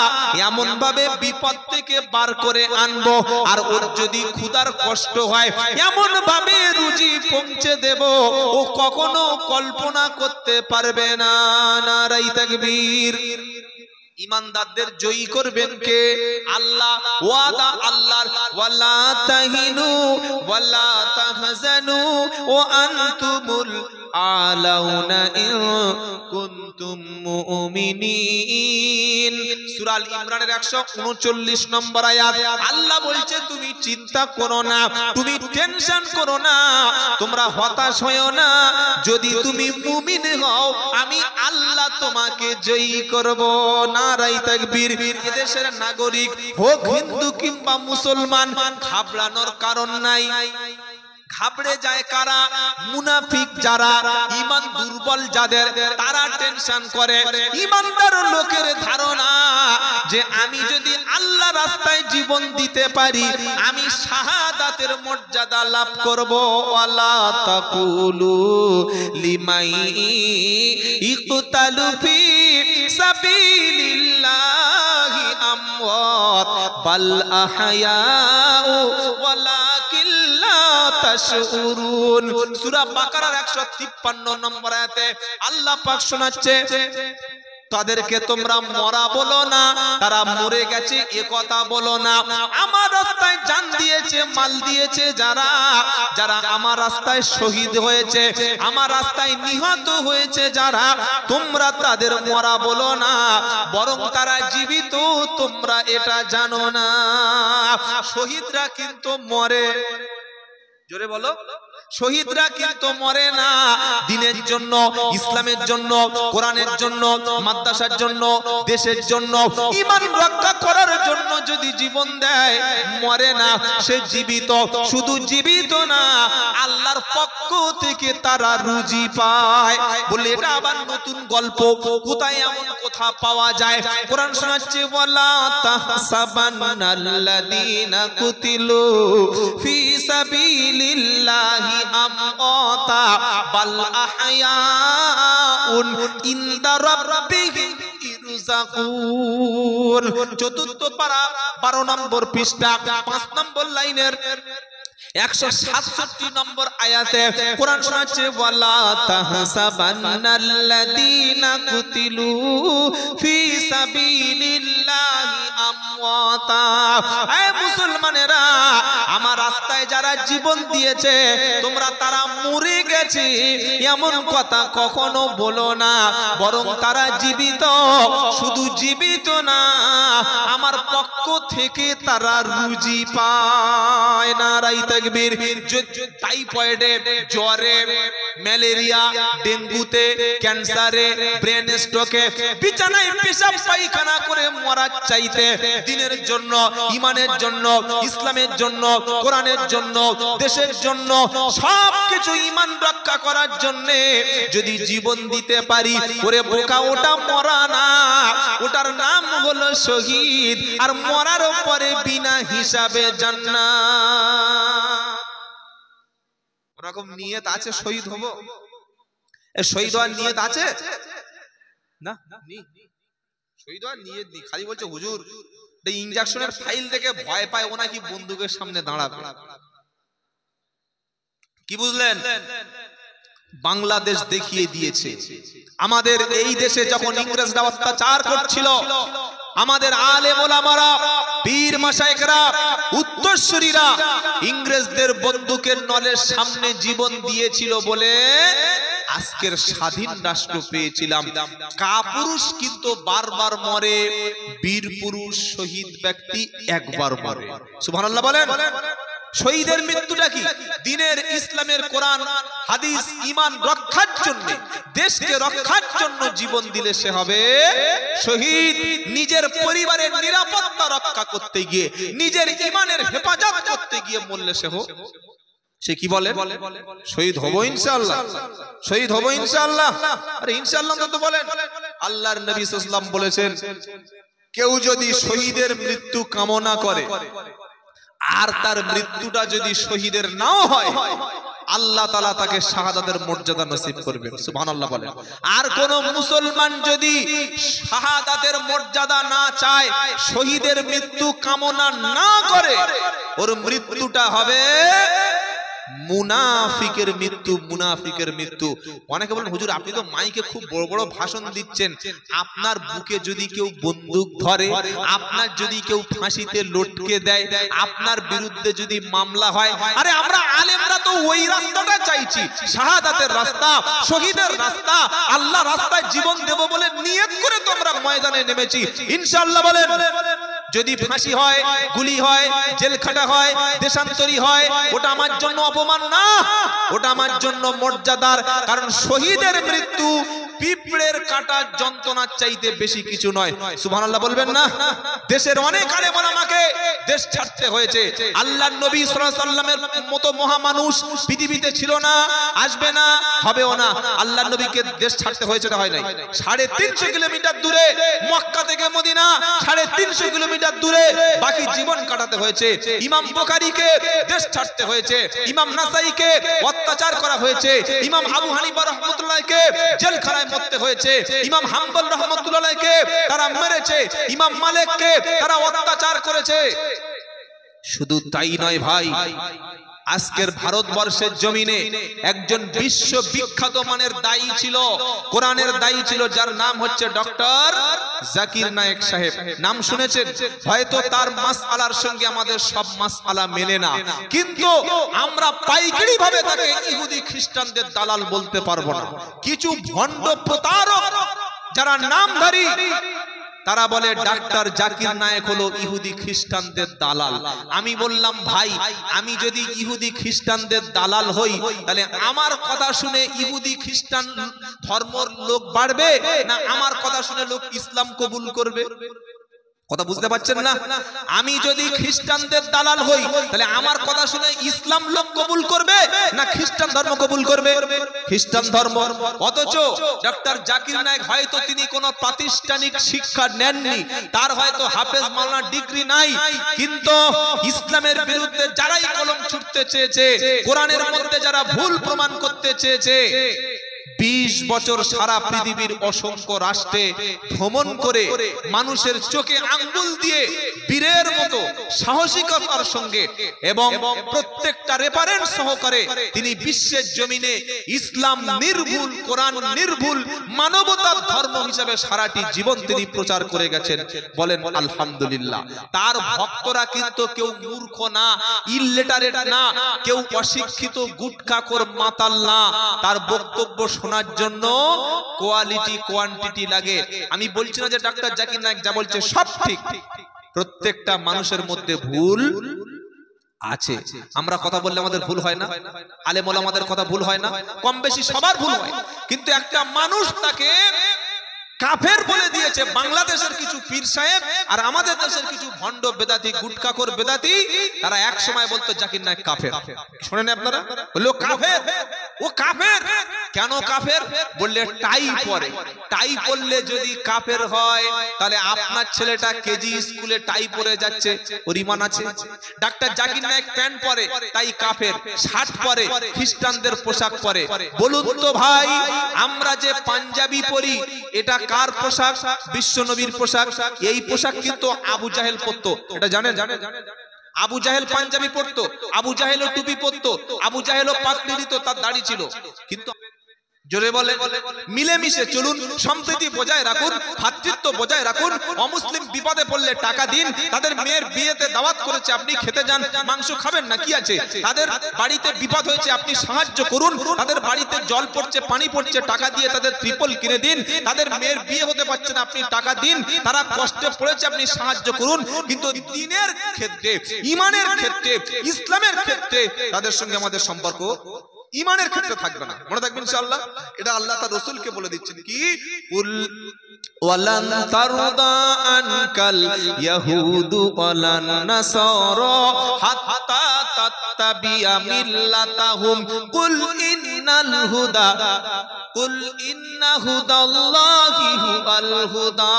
এমন ভাবে বিপদ থেকে বার করে আনবো, আর ওর যদি ক্ষুধার কষ্ট হয়, এমন ভাবে রুজি পৌঁছে দেব, ও কখনো কল্পনা করতে পারবে না। নারায়ে তাকবীর। ইমানদারদের জয়ী করবেন কে? আল্লাহ। ওয়াদা আল্লাহর, ওয়ালা তাহিনু ওয়ালা তাহজানু ওয়া আনতুমুল আলাউনা ইন কুনতুম মুমিনিন। সূরা আল ইমরানের 139 নম্বর আয়াত। আল্লাহ বলছে, তুমি চিন্তা করো না, তুমি টেনশন করো না, তোমরা হতাশ হয়ো না। যদি তুমি মুমিন হও, আমি আল্লাহ তোমাকে জয়ী করব। নারায়ে তাকবীর। এদেশের নাগরিক হোক হিন্দু কিংবা মুসলমান, ঘাবড়ানোর কারণ নাই। ঘাবড়ে যায় কারা? মুনাফিক যারা, ঈমান দুর্বল যাদের, তারা টেনশন করে। ঈমানদার লোকের ধারণা যে আমি যদি আল্লাহ রাস্তায় জীবন দিতে পারি, আমি শাহাদাতের মর্যাদা লাভ করব। ওয়ালা তাকুলু লিমাই ইকতালু ফি সাবিলিল্লাহি আমওয়াত বাল আহয়াউ ওয়ালাকিন লা তাশউরুন। সূরা বাকারার 153 নম্বর আয়াতে আল্লাহ পাক শোনাচ্ছে, তাদেরকে তোমরা মরা বলো না, তারা মরে গেছে এ কথা বলো না। আমার রাস্তায় জান দিয়েছে, মাল দিয়েছে যারা, যারা আমার রাস্তায় শহীদ হয়েছে, আমার রাস্তায় নিহত হয়েছে যারা, তোমরা তাদের মরা বলো না, বরং তারা জীবিত, তোমরা এটা জানো না। শহীদরা কিন্তু মরে। জোরে বলো, শহীদরা কিন্তু মরে না। দ্বীনের জন্য, ইসলামের জন্য, কোরআনের জন্য, মাদ্রাসার জন্য, দেশের জন্য, ঈমান রক্ষা করার জন্য যদি জীবন দেয়, মরে না, সে জীবিত। শুধু জীবিত না, আল্লাহর পক্ষ থেকে তারা রুজি পায়। বলে এটা আবার নতুন গল্প, কোথায় এমন কথা পাওয়া যায়? কোরআন শোনাচ্ছে, ওয়ালা তাহসাবান্নাল্লাযীনা কুতিলু ফি সাবিলিল্লাহি আমওয়াতা বাল আহয়াউন ইনদা রাব্বিহিম ইরযাকুন। চতুর্থ পারা 12 নম্বর পৃষ্ঠা 5 নম্বর লাইনের 167 নম্বর আয়াতে কোরআন শোনাচ্ছে ওয়ালা তাহসাবান্নাল্লাযীনা কুতিলু ফি সাবিলিল্লাহি আমওয়াতা। হে মুসলমানেরা, আমার রাস্তায় যারা জীবন দিয়েছে তোমরা তারা মরে গেছে এমন কথা কখনো বলো না, বরং তারা জীবিত। শুধু জীবিত না, আমার পক্ষ থেকে তারা রুজি পায়। নারায়ে তাকবীর। টাইফয়েডে, জ্বরে, ম্যালেরিয়া, ডেঙ্গুতে, ক্যান্সারে, ব্রেন স্ট্রোকে বিছানায় পেশাব পায়খানা করে মরার চাইতে দিনের জন্য, ঈমানের জন্য, ইসলামের জন্য, কোরআনের জন্য, দেশের জন্য, সবকিছু ঈমান রক্ষা করার জন্য যদি জীবন দিতে পারি, ওরে বোকা, ওটা মরা না, ওটার নাম হলো শহীদ। আর মরার পরে বিনা হিসাবে জান্নাত। ওরকম নিয়ত আছে শহীদ হব? এ শহীদ হওয়ার নিয়ত আছে না? শহীদ হওয়ার নিয়ত নেই, খালি বলছে হুজুর এই ইনজেকশনের ফাইল দেখে ভয় পায়, ও নাকি বন্দুকের সামনে দাঁড়াবে। কি বুঝলেন? বাংলাদেশ দেখিয়ে দিয়েছে। আমাদের এই দেশে যখন ইংরেজরা অত্যাচার করছিল, আমাদের আলেম ওলামারা, পীর মাশায়েখরা, উত্তরসূরিরা ইংরেজদের বন্দুকের নলের সামনে জীবন দিয়েছিল বলে আজকের স্বাধীন রাষ্ট্র পেয়েছিলাম। কাপুরুষ কিন্তু বারবার মরে, বীর পুরুষ শহীদ ব্যক্তি একবার মরে। সুবহানাল্লাহ বলেন। শহীদের মৃত্যুটা কি? দিনের, ইসলামের, কোরআন হাদিস, ঈমান রক্ষার জন্য, দেশকে রক্ষার জন্য জীবন দিলে সে হবে শহীদ। নিজের পরিবারের নিরাপত্তা রক্ষা করতে গিয়ে, নিজের ঈমানের হেফাজত করতে গিয়ে মরলে সে কি বলে? শহীদ হব ইনশাআল্লাহ, শহীদ হব ইনশাআল্লাহ। আরে ইনশাআল্লাহ তো বলেন। আল্লাহর নবী সাল্লাল্লাহু আলাইহি ওয়াসাল্লাম বলেছেন, কেউ যদি শহীদের মৃত্যু কামনা করে আর তার মৃত্যুটা যদি শহীদের নাও হয়, আল্লাহ তাআলা তাকে শাহাদাতের মর্যাদা নসিব করবেন। সুবহানাল্লাহ বলেন। আর কোন মুসলমান যদি শাহাদাতের মর্যাদা না চায়, শহীদের মৃত্যু কামনা না করে, ওর মৃত্যুটা হবে মুনাফিকের মৃত্যু। মুনাফিকের মৃত্যু। অনেকে বলেন হুজুর আপনি তো মাইকে খুব বড় বড় ভাষণ দিচ্ছেন, আপনার বুকে যদি কেউ বন্দুক ধরে, আপনার যদি কেউ ফাঁসিতে লটকে দেয়, আপনার বিরুদ্ধে যদি মামলা হয়, আরে আমরা আলেমরা তো ওই রাস্তাটা চাইছি, শাহাদাতের রাস্তা, শহীদের রাস্তা, আল্লাহ রাস্তায় জীবন দেব বলে নিয়ত করে তো আমরা ময়দানে নেমেছি। ইনশাআল্লাহ বলেন। যদি ফাঁসি হয়, গুলি হয়, জেল খাটা হয়, দেশান্তরী হয়, ওটা আমার জন্য অপমান না, ওটা আমার জন্য মর্যাদার। কারণ শহীদের মৃত্যু পিঁপড়ের কাটার যন্ত্রণার চাইতে বেশি কিছু নয়। সুবহানাল্লাহ বলবেন না? দেশের অনেক আলেম ওলামাকে দেশ ছাড়তে হয়েছে। আল্লাহর নবী সাল্লাল্লাহু আলাইহি ওয়াসাল্লামের মতো মহামানুষ পৃথিবীতে ছিল না, আসবে না, হবেও না। আল্লাহর নবীকে দেশ ছাড়তে হয়েছে না হয় নাই? 350 কিলোমিটার দূরে মক্কা থেকে মদিনা, 350 কিলোমিটার দূরে বাকি জীবন কাটাতে হয়েছে। ইমাম বুখারীকে দেশ ছাড়তে হয়েছে, ইমাম নাসাইকে অত্যাচার করা হয়েছে, ইমাম আবু হানিফা রাহমাতুল্লাহকে জেলখানায় মরতে হয়েছে, ইমাম হাম্বল রাহমাতুল্লাহকে তারা মেরেছে, ইমাম মালিককে তারা অত্যাচার করেছে। শুধু তাই নয় ভাই, আজকের ভারতবর্ষের জমিনে একজন বিশ্ববিখ্যাত মানের দায়ী ছিল, কোরআনের দায়ী ছিল, যার নাম হচ্ছে ডক্টর জাকির নায়েক সাহেব। নাম শুনেছেন হয়তো। তার মাসআলার সঙ্গে আমাদের সব মাসআলা মেলে না, কিন্তু আমরা পাইকারি ভাবে তাকে ইহুদি খ্রিস্টানদের দালাল বলতে পারবো না। কিছু ভণ্ড প্রতারক যারা নামধারী, তারা বলে ডাক্তার জাকির নায়েক হলো ইহুদি খ্রিস্টানদের দালাল। আমি বললাম ভাই, আমি যদি ইহুদি খ্রিস্টানদের দালাল হই, তাহলে আমার কথা শুনে ইহুদি খ্রিস্টান ধর্মের লোক বাড়বে না আমার কথা শুনে লোক ইসলাম কবুল করবে? কথা বুঝতে পারছেন না? আমি যদি খ্রিস্টানদের দালাল হই, তাহলে আমার কথা শুনে ইসলাম লোক কবুল করবে না খ্রিস্টান ধর্ম কবুল করবে? খ্রিস্টান ধর্ম। অথচ ডক্টর জাকির নায়েক হয়তো তিনি কোনো প্রাতিষ্ঠানিক শিক্ষা নেননি, তার হয়তো হাফেজ মাওলানা ডিগ্রি নাই, কিন্তু ইসলামের বিরুদ্ধে যারাই কলম ছুটতে চেয়েছে, কোরআনের মধ্যে যারা ভুল প্রমাণ করতে চেয়েছে, 20 বছর সারা পৃথিবীর অসংখ্য রাষ্ট্রে ভ্রমণ করে মানুষের চোখে আঙ্গুল দিয়ে বীরের মতো সাহসিকতার সঙ্গে এবং প্রত্যেকটা রেফারেন্স সহকারে তিনি বিশ্বের জমিনে ইসলাম নির্ভুল, কোরআন নির্ভুল, মানবতার ধর্ম হিসেবে সারাটি জীবন তিনি প্রচার করে গেছেন। বলেন আলহামদুলিল্লাহ। তার ভক্তরা কিন্তু কেউ মূর্খ না, ইললিটারেট না, কেউ অশিক্ষিত গুটখাখোর মাতাল না। তার বক্তব্য শোনার জন্য কোয়ালিটি কোয়ান্টিটি লাগে। আমি বলছি না যে ডাক্তার জাকির নায়েক যা বলছে সব ঠিক, প্রত্যেকটা মানুষের মধ্যে ভুল আছে। আমরা কথা বললে আমাদের ভুল হয় না, আলেম ওলামাদের কথা ভুল হয় না, কম বেশি সবার ভুল হয়। কিন্তু একটা মানুষ তাকে কাফের বলে দিয়েছে, বাংলাদেশের কিছু পীর সাহেব আর আমাদের দেশের কিছু ভণ্ড বেদাতি গুটখাখোর বেদাতি, তারা এক সময় বলতো জাকির নায়েক কাফের। শুনেন আপনারা, বললো কাফের, ও কাফের। কেন কাফের? বললে টাই পরে, টাই পরলে যদি কাফের হয় তাহলে আপনার ছেলেটা কেজি স্কুলে টাই পরে যাচ্ছে, ওর ঈমান আছে? ডাক্তার জাকির নায়েক প্যান্ট পরে তাই কাফের, শার্ট পরে, খ্রিস্টানদের পোশাক পরে। বলুন তো ভাই, আমরা যে পাঞ্জাবি পরি এটা কার পোশাক? বিশ্ব নবীর পোশাক। এই পোশাক কিন্তু আবু জাহেল পরতো, এটা জানেন? আবু জাহেল পাঞ্জাবি পরতো, আবু জাহেলও টুপি পরতো, আবু জাহেলও পাগড়ি দিত, তার দাড়ি ছিল। কিন্তু জোরে বলে, মিলেমিশে চলুন, সম্প্রীতি বজায় রাখুন, ভ্রাতৃত্ব বজায় রাখুন। অমুসলিম বিপদে পড়লে টাকা দিন। তাদের মেয়ের বিয়েতে দাওয়াত করেছে, আপনি খেতে যান, মাংস খাবেন না, কি আছে? তাদের বাড়িতে বিপদ হয়েছে, আপনি সাহায্য করুন। তাদের বাড়িতে জল পড়ছে, পানি পড়ছে, টাকা দিয়ে তাদের ত্রিপল কিনে দিন। তাদের মেয়ের বিয়ে হতে পারছে না, আপনি টাকা দিন। তারা কষ্টে পড়েছে, আপনি সাহায্য করুন। কিন্তু দ্বীনের ক্ষেত্রে, ঈমানের ক্ষেত্রে, ইসলামের ক্ষেত্রে তাদের সঙ্গে আমাদের সম্পর্ক ঈমানের ক্ষেত্রে থাকবে না। মনে থাকবে ইনশাআল্লাহ। এটা আল্লাহ তার রাসূলকে বলে দিচ্ছেন কি, কুল ওয়ালান তারদা আনকাল ইয়াহুদু ওয়ালান নাসারা হাত্তা তাত্তাবিয়া মিল্লাতাহুম কুল ইন্নাল হুদা কুল ইন্না হুদাল্লাহি হুয়াল হুদা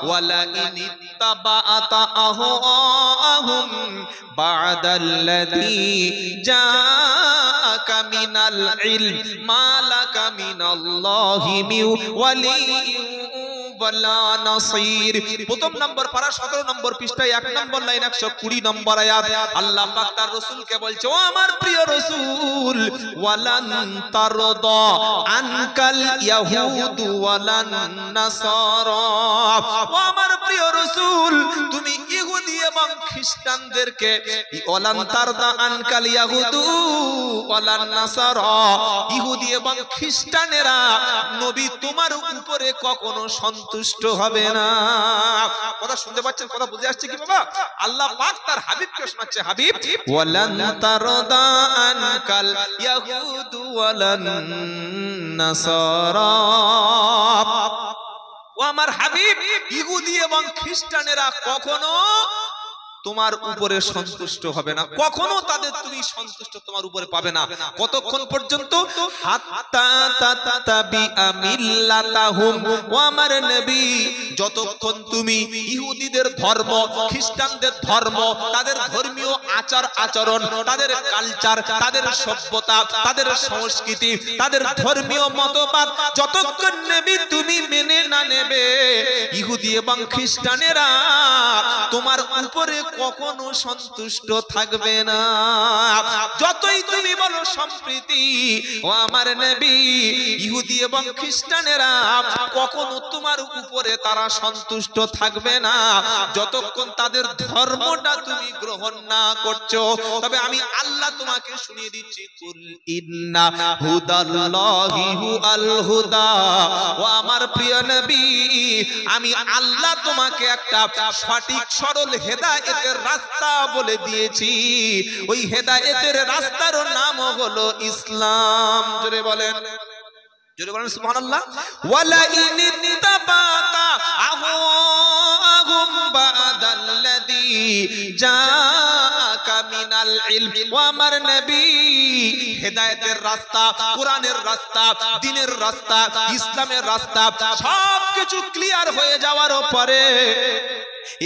ওয়ালা ইন ইত্তাবাআতা আহওয়াহুম বা'দাল্লাযী জাআকা মিনাল ইলম মা লাকা মিনাল্লাহি মিন ওয়ালিয়্যিন ওয়ালা নাসীর। প্রথম নম্বর পারা 17 নম্বর পৃষ্ঠায় 1 নম্বর লাইন 120 নম্বর আয়াত। আল্লাহ পাক তার রাসূলকে বলছে, ও আমার প্রিয় রাসূল, ওয়ালান তারদা আনকাল ইয়াহুদু ওয়ালান নাসারা। ও আমার প্রিয় রাসূল, তুমি ইহুদি এবং খ্রিস্টানদেরকে, ওয়ালান তারদা আনকাল ইয়াহুদু ওয়ালান নাসারা, ইহুদি এবং খ্রিস্টানেরা নবী তোমার উপরে কখনো সন্তুষ্ট হবে না। কথা শুনতে পাচ্ছেন? কথা বুঝে আসছে কি বাবা? আল্লাহ পাক তার হাবিবকে শোনাচ্ছে, হাবিব ওয়ালান তারদা আনকাল ইয়াহুদু ওয়ালান নাসারা। ও আমার হাবিব, ইহুদি এবং খ্রিস্টানেরা কখনো তোমার উপরে সন্তুষ্ট হবে না, কখনো তাদের তুমি সন্তুষ্ট তোমার উপরে পাবে না। কতক্ষণ পর্যন্ত? হাত্তা তাত্তাবিআ মিল্লাতাহুম। ও আমার নবী, যতক্ষণ তুমি ইহুদিদের ধর্ম, খ্রিস্টানদের ধর্ম, তাদের ধর্মীয় আচার আচরণ, তাদের কালচার, তাদের সভ্যতা, তাদের সংস্কৃতি, তাদের ধর্মীয় মতবাদ যতক্ষণ নবী তুমি মেনে না নেবে, ইহুদি এবং খ্রিস্টানেরা তোমার উপরে কখনো সন্তুষ্ট থাকবে না। যতই তুমি বলো সম্প্রীতি, ও আমার নবী, ইহুদি এবং খ্রিস্টানেরা কখনো তোমার উপরে তারা সন্তুষ্ট থাকবে না যতক্ষণ তাদের ধর্মটা তুমি গ্রহণ না করছো। তবে আমি আল্লাহ তোমাকে শুনিয়ে দিচ্ছি, কুল ইন্না হুদাল্লাহি হুয়াল হুদা। ও আমার প্রিয় নবী, আমি আল্লাহ তোমাকে একটা সঠিক সরল হেদায়েতের রাস্তা বলে দিয়েছি। ওই হেদায়েতের রাস্তার নাম হলো ইসলাম। জোরে বলেন, জোরে বলেন সুবহানাল্লাহ। ওয়ালা ইনিত্তাবাতা আহওয়াহুম বাদাল্লাযী জাআকা মিনাল ইলম। ওয়া আমার নবী, হেদায়েতের রাস্তা, কোরআনের রাস্তা, দ্বীনের রাস্তা, ইসলামের রাস্তা সবকিছু ক্লিয়ার হয়ে যাওয়ার পরে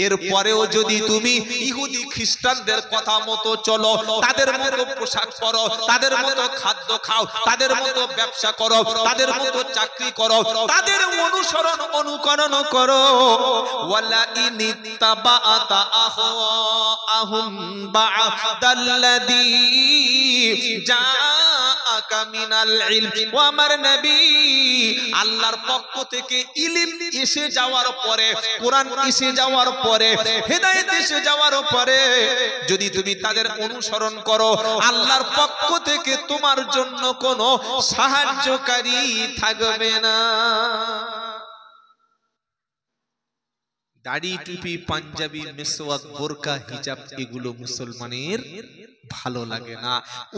এরপরেও যদি তুমি ইহুদি খ্রিস্টানদের কথা মতো চলো, তাদের মতো পোশাক পরো, তাদের মতো খাদ্য খাও, তাদের মতো ব্যবসা করো, তাদের মতো চাকরি করো, তাদের অনুসরণ অনুকরণ করো, ওয়ালা ইনিত্তাবাআতা আহওয়াআহুম বা'দাল্লাযী জাআকা মিনাল ইলম, ও আমার নবী, আল্লাহর পক্ষ থেকে ইলম এসে যাওয়ার পরে, কোরআন এসে যাওয়ার পরে, হেদায়েত এসে যাওয়ার পরে যদি তুমি তাদের অনুসরণ করো, আল্লাহর পক্ষ থেকে তোমার জন্য কোনো সাহায্যকারী থাকবে না। দাড়ি, টুপি, পাঞ্জাবি, মেসওয়াক, বোরকা, হিজাব এগুলো মুসলমানের ভালো লাগে না।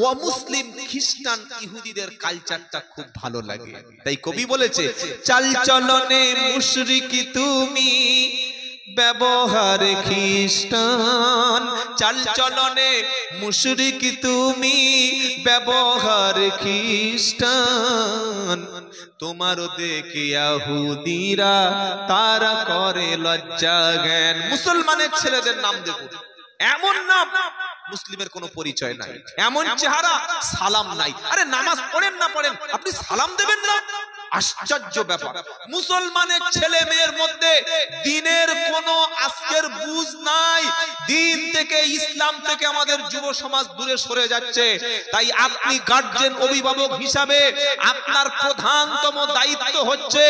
অমুসলিম খ্রিস্টান ইহুদিদের কালচারটা খুব ভালো লাগে। তাই কবি বলেছে, চাল চলনে মুশরিকি তুমি, ব্যবহার খ্রিস্টান। চাল চলনে মুশরিকি তুমি, ব্যবহার খ্রিস্টান। তোমার দেখে ইহুদিরা তারা করে লজ্জা জ্ঞান। মুসলমানের ছেলেদের নাম দেখুন, এমন নাম মুসলিমের কোনো পরিচয় নাই, এমন চেহারা, সালাম নাই। আরে নামাজ পড়েন না পড়েন, আপনি সালাম দেবেন না? আশ্চর্য ব্যাপার। মুসলমানের ছেলে মেয়ের মধ্যে দিনের কোনো আজকের বুঝ নাই। দিন থেকে, ইসলাম থেকে আমাদের যুব সমাজ দূরে সরে যাচ্ছে। তাই আপনি গার্জিয়ান, অভিভাবক হিসাবে আপনার প্রধানতম দায়িত্ব হচ্ছে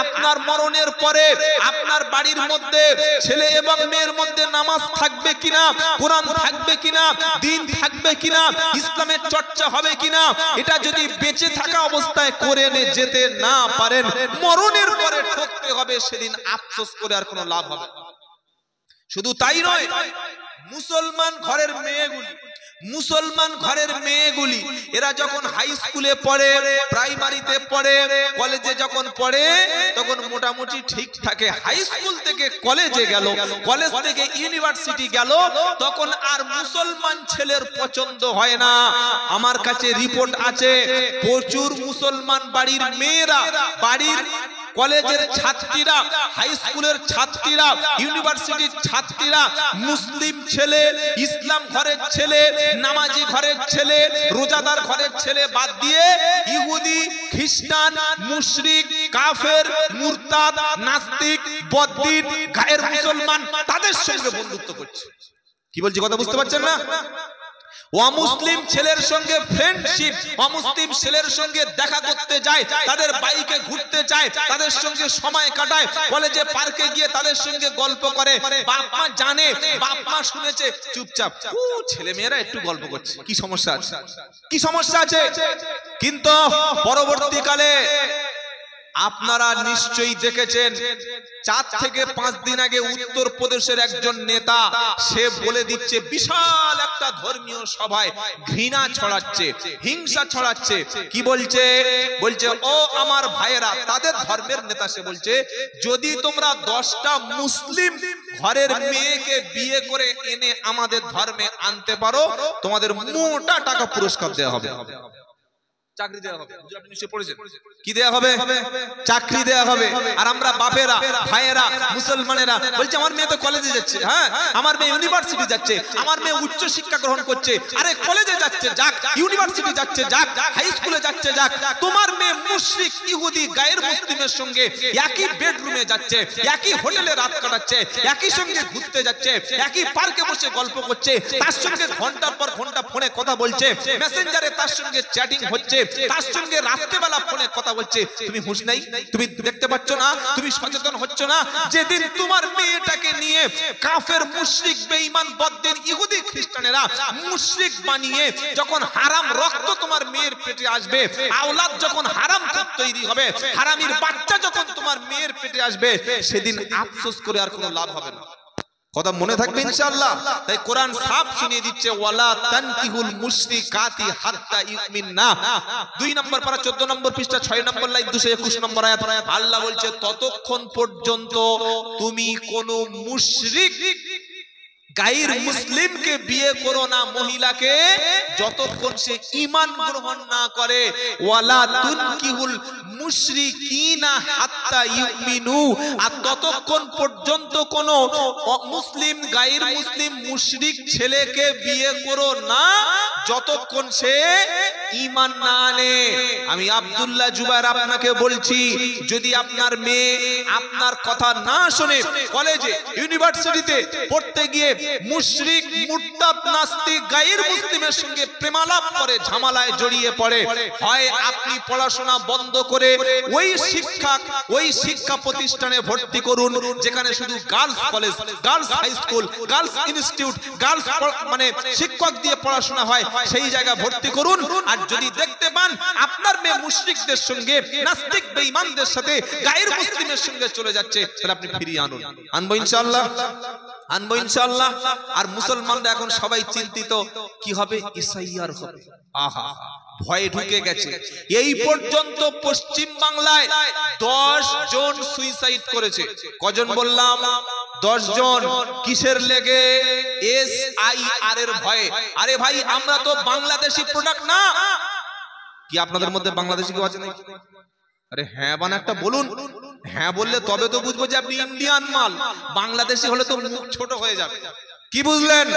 আপনার মরণের পরে আপনার বাড়ির মধ্যে ছেলে এবং মেয়ের মধ্যে নামাজ থাকবে কিনা, কোরআন থাকবে কিনা, দিন থাকবে কিনা, ইসলামের চর্চা হবে কিনা, এটা যদি বেঁচে থাকা অবস্থায় করে যেতে না পারেন, মরণের পরে ঠকতে হবে। সেদিন আফসোস করে আর কোনো লাভ হবে না। শুধু তাই নয়, মুসলমান ঘরের মেয়েগুলি এরা যখন হাই স্কুলে পড়ে, প্রাইমারিতে পড়ে, কলেজে যখন পড়ে, তখন মোটামুটি ঠিক থাকে। হাই স্কুল থেকে কলেজে গেল, কলেজ থেকে ইউনিভার্সিটি গেল, তখন আর মুসলমান ছেলের পছন্দ হয় না। আমার কাছে রিপোর্ট আছে, প্রচুর মুসলমান বাড়ির মেয়েরা, বাড়ির কলেজের ছাত্রীরা, হাই স্কুলের ছাত্রীরা, ইউনিভার্সিটির ছাত্রীরা মুসলিম ছেলে, ইসলাম ঘরের ছেলে, নামাজি ঘরের ছেলে, রোজাদার ঘরের ছেলে বাদ দিয়ে ইহুদি, খ্রিস্টান, মুশরিক, কাফের, মুরতাদ, নাস্তিক, বদ্দিন, গায়ের মুসলমান, তাদের সঙ্গে বন্ধুত্ব করছে। কি বলছি কথা বুঝতে পারছেন না? অমুসলিম ছেলের সঙ্গে ফ্রেন্ডশিপ, অমুসলিম ছেলের সঙ্গে দেখা করতে যায়, তাদের বাইকে ঘুরতে যায়, তাদের সঙ্গে সময় কাটায়, কলেজে পার্কে গিয়ে তাদের সঙ্গে গল্প করে। বাপ মা জানে, বাপ মা শুনেছে, চুপচাপ ছেলে মেয়েরা একটু গল্প করছে, কি সমস্যা আছে, কি সমস্যা আছে? কিন্তু পরবর্তীকালে আপনারা নিশ্চয়ই দেখেছেন, 4 থেকে 5 দিন আগে উত্তর প্রদেশের একজন নেতা সে বলে দিচ্ছে, বিশাল একটা ধর্মীয় সভায় ঘৃণা ছড়াচ্ছে, হিংসা ছড়াচ্ছে। কি বলছে? বলছে, ও আমার ভাইয়েরা, তাদের ধর্মের নেতা সে বলছে, যদি তোমরা 10টা মুসলিম ঘরের মেয়েকে বিয়ে করে এনে আমাদের ধর্মে আনতে পারো, তোমাদের মোটা টাকা পুরস্কার দেওয়া হবে, চাকরি দেওয়া হবে। আপনি নিশ্চয়ই পড়েছেন, কি দেওয়া হবে? চাকরি দেওয়া হবে। আর আমরা বাপেরা, ভাইয়েরা, মুসলমানেরা বলছে, আমার মেয়ে তো কলেজে যাচ্ছে, হ্যাঁ, আমার মেয়ে ইউনিভার্সিটি যাচ্ছে, আমার মেয়ে উচ্চ শিক্ষা গ্রহণ করছে। আরে কলেজে যাচ্ছে যাক, ইউনিভার্সিটি যাচ্ছে যাক, হাই স্কুলে যাচ্ছে যাক, তোমার মেয়ে মুশরিক, ইহুদি, গায়ের মুসলিমের সঙ্গে একই বেডরুমে যাচ্ছে, একই হোটেলে রাত কাটাচ্ছে, একই সঙ্গে ঘুরতে যাচ্ছে, একই পার্কে বসে গল্প করছে, তার সঙ্গে ঘন্টার পর ঘন্টা ফোনে কথা বলছে, মেসেঞ্জারে তার সঙ্গে চ্যাটিং হচ্ছে, তার সঙ্গে রাত্রেবেলা ফোনে কথা বলছে। তুমি হুঁশ নাই? তুমি দেখতে পাচ্ছ না? তুমি সচেতন হচ্ছ না? যেদিন তোমার মেয়েটাকে নিয়ে কাফের, মুশরিক, বেঈমান, বদ্দিন, ইহুদি, খ্রিস্টানেরা মুশরিক বানিয়ে যখন হারাম রক্ত তোমার মেয়ের পেটে আসবে, আওলাদ যখন হারাম তৈরি হবে, হারামির বাচ্চা যখন তোমার মেয়ের পেটে আসবে, সেদিন আফসোস করে আর কোনো লাভ হবে না। কথা মনে থাকবে ইনশাআল্লাহ। তাই কোরআন সাফ শুনিয়ে দিচ্ছে, ওয়ালা তানকিহুল মুশরিকাতি হাত্তা ইউমিননা। 2 নম্বর পারা 14 নম্বর পৃষ্ঠা 6 নম্বর লাইন 221 নম্বর আয়াত। আল্লাহ বলছে, ততক্ষণ পর্যন্ত তুমি কোন মুশরিক গায়ের মুসলিমকে বিয়ে করো না, মহিলাকে যতক্ষণ সে ঈমান গ্রহণ না করে। ওয়ালা তুনকিহুল মুশরিকিনা হাত্তা ইউমিনু, আর ততক্ষণ পর্যন্ত কোন মুসলিম গায়র মুসলিম মুশরিক ছেলেকে বিয়ে করো না যতক্ষণ সে ঈমান না আনে। আমি আব্দুল্লাহ জুবায়ের আপনাকে বলছি, যদি আপনার মেয়ে আপনার কথা না শুনে কলেজে ইউনিভার্সিটিতে পড়তে গিয়ে মুশরিক মুরতাদ নাস্তিক গায়র মুসলিমের সঙ্গে প্রেমালাপ করে ঝামেলায় জড়িয়ে পড়ে, হয় আপনি পড়াশোনা বন্ধ করে ওই শিক্ষা প্রতিষ্ঠানে ভর্তি করুন যেখানে শুধু girls college, girls high school, girls institute, girls মানে শিক্ষক দিয়ে পড়াশোনা হয়, সেই জায়গা ভর্তি করুন। আর যদি দেখতে পান আপনার মেয়ে মুশরিকদের সঙ্গে নাস্তিক বেঈমানদের সাথে গায়র মুসলিমের সঙ্গে চলে যাচ্ছে, তাহলে আপনি ফিরিয়ে আনুন। আনবো ইনশাআল্লাহ, আনবো ইনশাআল্লাহ। আর মুসলমানরা এখন সবাই চিন্তিত কি হবে, এসআইআর হবে। আহা, ভয়ে ঢুকে গেছে। এই পর্যন্ত পশ্চিম বাংলায় 10 জন সুইসাইড করেছে। কজন বললাম? 10 জন। কিসের লেগে? এসআইআর এর ভয়ে। আরে ভাই, আমরা তো বাংলাদেশি প্রোডাক্ট না। কি আপনাদের মধ্যে বাংলাদেশি কেউ আছে নাকি? আরে হ্যাঁ বানা একটা বলুন। হ্যাঁ বললে তবে তো বুঝবো যে আপনি ইন্ডিয়ান মাল। বাংলাদেশি হলে তো মুখ ছোট হয়ে যাবে। কি বুঝলেন?